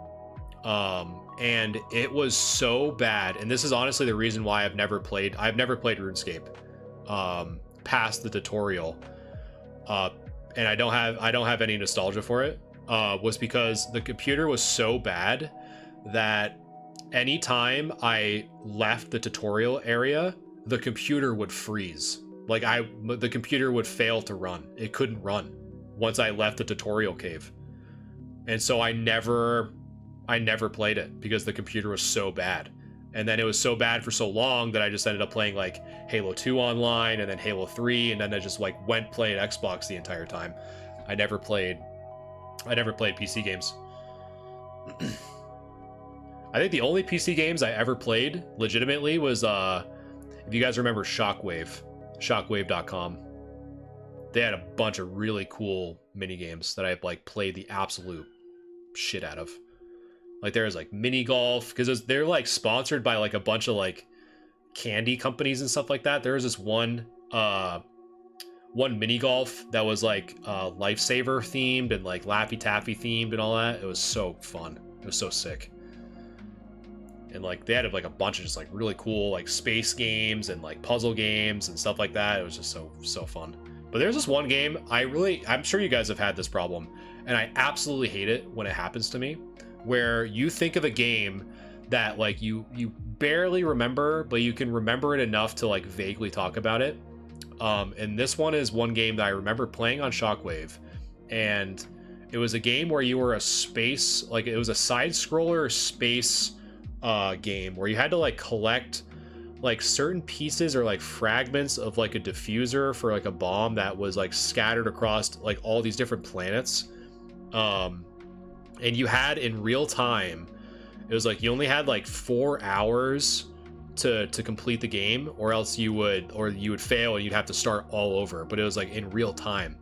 And it was so bad. And this is honestly the reason why I've never played RuneScape past the tutorial. And I don't have any nostalgia for it. Was because the computer was so bad that anytime I left the tutorial area, the computer would freeze. Like, the computer would fail to run. It couldn't run once I left the tutorial cave. And so I never played it because the computer was so bad. And then it was so bad for so long that I just ended up playing like Halo 2 online, and then Halo 3, and then I just like played Xbox the entire time. I never played PC games. I think the only PC games I ever played legitimately was if you guys remember Shockwave.com. They had a bunch of really cool mini games that I like played the absolute shit out of. Like, there was like mini golf, because they're like sponsored by like a bunch of like candy companies and stuff like that. There was this one mini golf that was like Lifesaver themed and like Laffy Taffy themed and all that. It was so fun. It was so sick. And like they had like a bunch of just like really cool like space games and like puzzle games and stuff like that. It was just so fun. But there's this one game I'm sure you guys have had this problem, and I absolutely hate it when it happens to me, where you think of a game that like you barely remember, but you can remember it enough to like vaguely talk about it. And this one is one game that I remember playing on Shockwave, and it was a game where you were a space, like it was a side scroller space game where you had to like collect like certain pieces or like fragments of like a diffuser for like a bomb that was like scattered across like all these different planets. And you had in real time, it was like you only had like 4 hours to complete the game, or else you would fail and you'd have to start all over. But it was like in real time.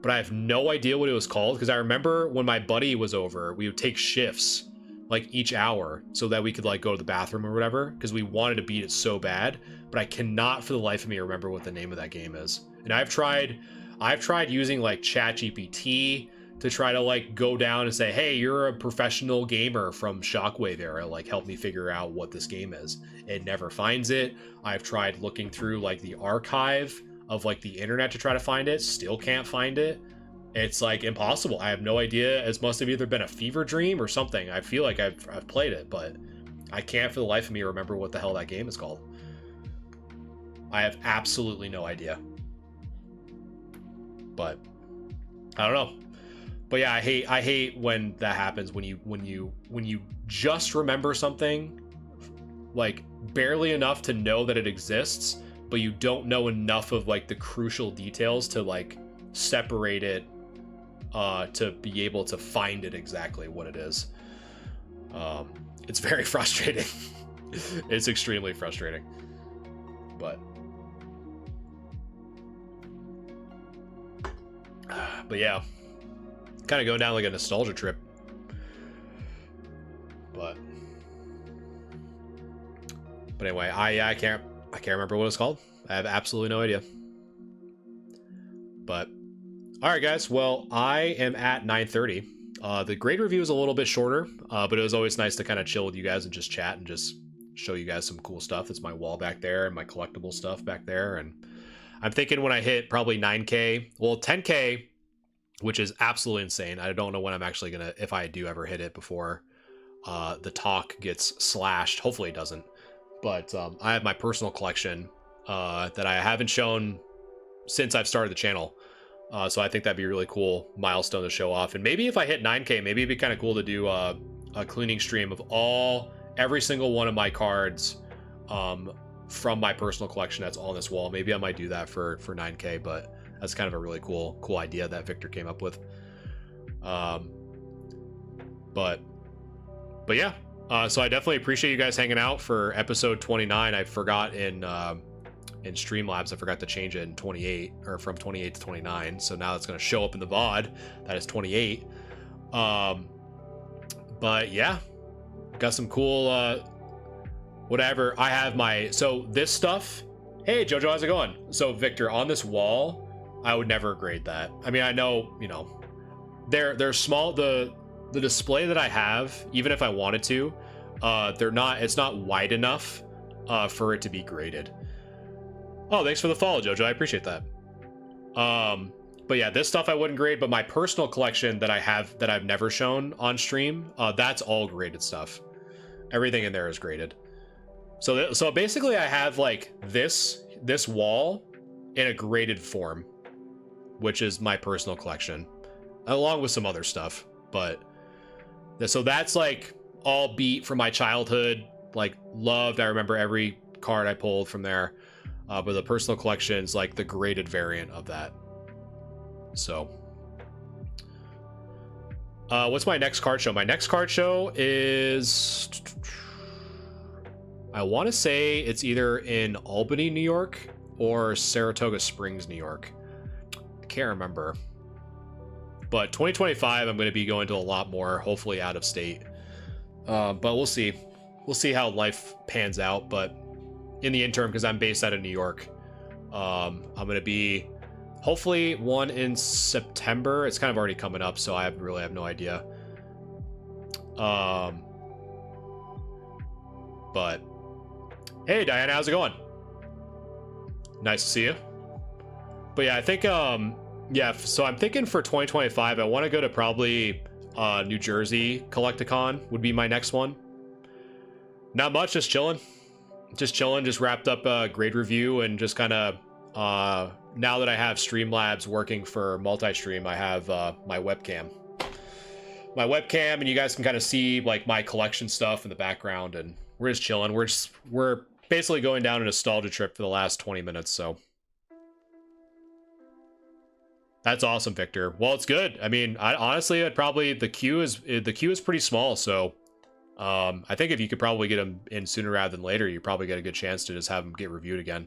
But I have no idea what it was called, because I remember when my buddy was over, we would take shifts like each hour so that we could like go to the bathroom or whatever, because we wanted to beat it so bad. But I cannot for the life of me remember what the name of that game is. And I've tried using like ChatGPT to try to like go down and say, hey, you're a professional gamer from Shockwave era, like help me figure out what this game is. It never finds it. I've tried looking through like the archive of like the internet to try to find it, still can't find it. It's like impossible. I have no idea. It must have either been a fever dream or something. I feel like I've played it, but I can't for the life of me remember what the hell that game is called. I have absolutely no idea. But I don't know. But yeah, I hate when that happens, when you just remember something like barely enough to know that it exists, but you don't know enough of like the crucial details to like separate it to be able to find it exactly what it is. It's very frustrating. It's extremely frustrating. But yeah, kind of going down like a nostalgia trip. But anyway, I can't remember what it's called. I have absolutely no idea. But all right, guys. Well, I am at 9:30. The grade review is a little bit shorter, but it was always nice to kind of chill with you guys and just chat and just show you guys some cool stuff. That's my wall back there and my collectible stuff back there. And I'm thinking when I hit probably 9K, well, 10K, which is absolutely insane. I don't know when I'm actually gonna, if I do ever hit it before the talk gets slashed. Hopefully it doesn't. But I have my personal collection that I haven't shown since I've started the channel. So I think that'd be a really cool milestone to show off. And maybe if I hit 9K, maybe it'd be kind of cool to do a cleaning stream of every single one of my cards from my personal collection that's on this wall. Maybe I might do that for 9K, but that's kind of a really cool idea that Victor came up with. But yeah. So I definitely appreciate you guys hanging out for episode 29. I forgot in Streamlabs, I forgot to change it in 28, or from 28 to 29. So now it's going to show up in the VOD. That is 28. But yeah, got some cool, whatever. I have so this stuff. Hey, Jojo, how's it going? So Victor, on this wall, I would never grade that. I mean, I know, they're small. The display that I have, even if I wanted to, it's not wide enough for it to be graded. Oh, thanks for the follow, Jojo. I appreciate that. But yeah, this stuff I wouldn't grade, but my personal collection that I have that I've never shown on stream, that's all graded stuff. Everything in there is graded. So basically I have like this wall in a graded form, which is my personal collection, along with some other stuff. But so that's like all beat from my childhood, like loved. I remember every card I pulled from there. But the personal collection is like the graded variant of that. So, what's my next card show? My next card show is, I want to say it's either in Albany, New York, or Saratoga Springs, New York. I can't remember. But 2025, I'm going to be going to a lot more, hopefully out of state. But we'll see. We'll see how life pans out. But in the interim, because I'm based out of New York, I'm going to be hopefully one in September. It's kind of already coming up, so I really have no idea. But hey, Diana, how's it going? Nice to see you. But yeah, I think yeah, so I'm thinking for 2025, I want to go to probably New Jersey Collecticon would be my next one. Not much, just chilling. Just wrapped up a grade review and just kind of, now that I have Streamlabs working for multi-stream, I have my webcam. And you guys can kind of see like my collection stuff in the background, and we're just chilling. We're basically going down a nostalgia trip for the last 20 minutes, so. That's awesome, Victor. Well, it's good. I mean, honestly, I'd probably, the queue is pretty small, so I think if you could probably get them in sooner rather than later, you probably get a good chance to just have them get reviewed again.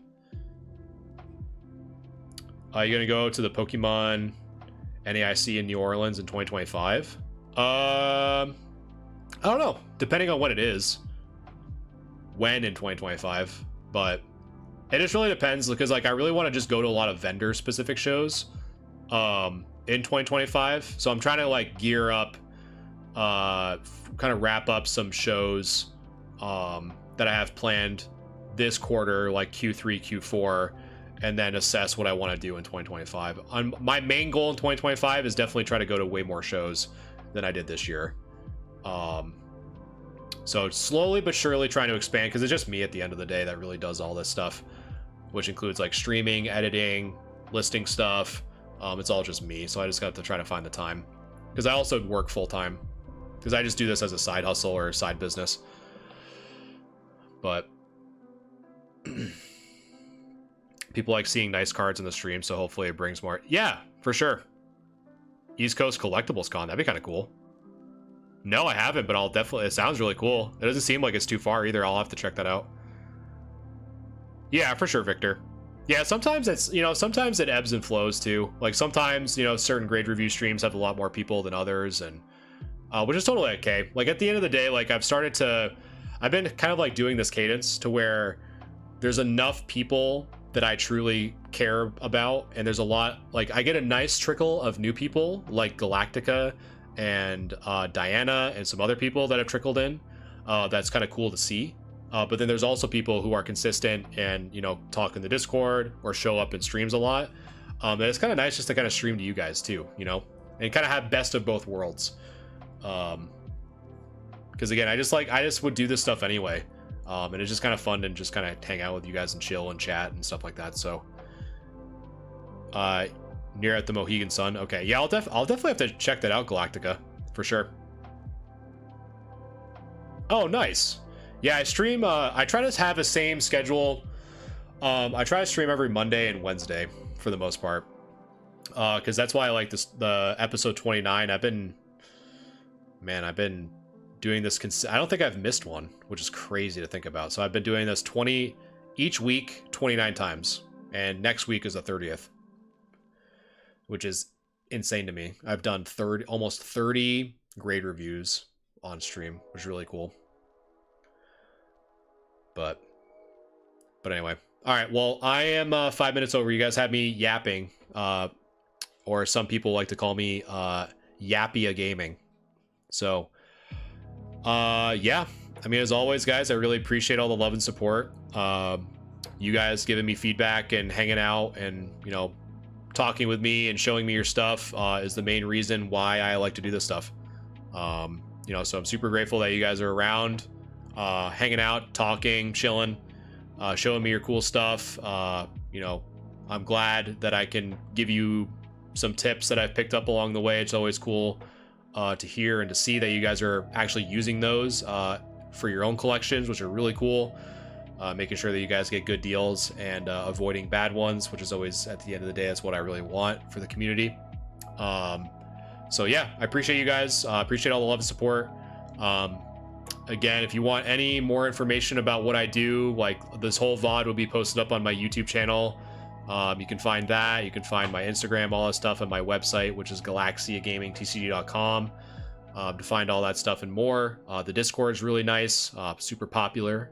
Are you gonna go to the Pokemon NAIC in New Orleans in 2025? I don't know, depending on when it is. When in 2025, but it just really depends, because like I really want to just go to a lot of vendor specific shows in 2025, so I'm trying to like gear up, kind of wrap up some shows that I have planned this quarter, like Q3, Q4, and then assess what I want to do in 2025. My main goal in 2025 is definitely try to go to way more shows than I did this year. So slowly but surely trying to expand, because it's just me at the end of the day that really does all this stuff, which includes like streaming, editing, listing stuff. It's all just me, so I just got to try to find the time, because I also work full-time, because I just do this as a side hustle or a side business. But people like seeing nice cards in the stream, so hopefully it brings more. Yeah, for sure. East Coast Collectibles Con, that'd be kind of cool. No, I haven't, but I'll definitely, it sounds really cool. It doesn't seem like it's too far either. I'll have to check that out. Yeah, for sure, Victor. Yeah, sometimes it's, you know, sometimes it ebbs and flows too. Like sometimes, you know, certain grade review streams have a lot more people than others, and which is totally okay. Like at the end of the day, like I've been kind of like doing this cadence to where there's enough people that I truly care about, and there's a lot, like I get a nice trickle of new people like Galactica and Diana and some other people that have trickled in. That's kind of cool to see. But then there's also people who are consistent and, you know, talk in the Discord or show up in streams a lot. And it's kind of nice just to kind of stream to you guys too, you know, and kind of have best of both worlds. Because again, I just would do this stuff anyway. And it's just kind of fun to just kind of hang out with you guys and chill and chat and stuff like that. So, near at the Mohegan Sun. Okay, yeah, I'll definitely have to check that out, Galactica, for sure. Oh, nice. Yeah, I stream. I try to have the same schedule. I try to stream every Monday and Wednesday for the most part, because that's why I like this. The episode 29. I've been doing this. I don't think I've missed one, which is crazy to think about. So I've been doing this each week, 29 times, and next week is the 30th, which is insane to me. I've done almost 30 grade reviews on stream, which is really cool. But anyway, all right. Well, I am 5 minutes over. You guys had me yapping, or some people like to call me Yappia Gaming. So, yeah. I mean, as always, guys, I really appreciate all the love and support. You guys giving me feedback and hanging out and, you know, talking with me and showing me your stuff is the main reason why I like to do this stuff. You know, so I'm super grateful that you guys are around. Hanging out, talking, chilling, showing me your cool stuff. You know, I'm glad that I can give you some tips that I've picked up along the way. It's always cool to hear and to see that you guys are actually using those for your own collections, which are really cool. Making sure that you guys get good deals and avoiding bad ones, which is always, at the end of the day, that's what I really want for the community. So yeah, I appreciate you guys. Appreciate all the love and support. Again, if you want any more information about what I do, like this whole VOD will be posted up on my YouTube channel. You can find that. You can find my Instagram, all that stuff on my website, which is galaxiagamingtcg.com. To find all that stuff and more. The Discord is really nice, super popular.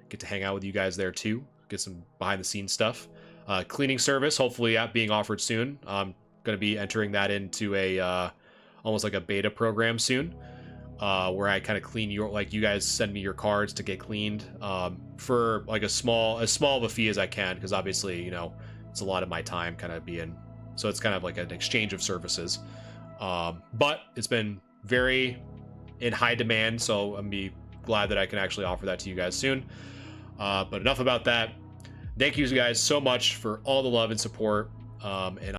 Get to hang out with you guys there too. Get some behind the scenes stuff. Cleaning service, hopefully being offered soon. I'm going to be entering that into a almost like a beta program soon. Where I kind of clean you guys send me your cards to get cleaned for like as small of a fee as I can, because obviously, you know, it's a lot of my time kind of being, so it's kind of like an exchange of services. But it's been very in high demand, so I'm gonna be glad that I can actually offer that to you guys soon. But enough about that. Thank you guys so much for all the love and support. And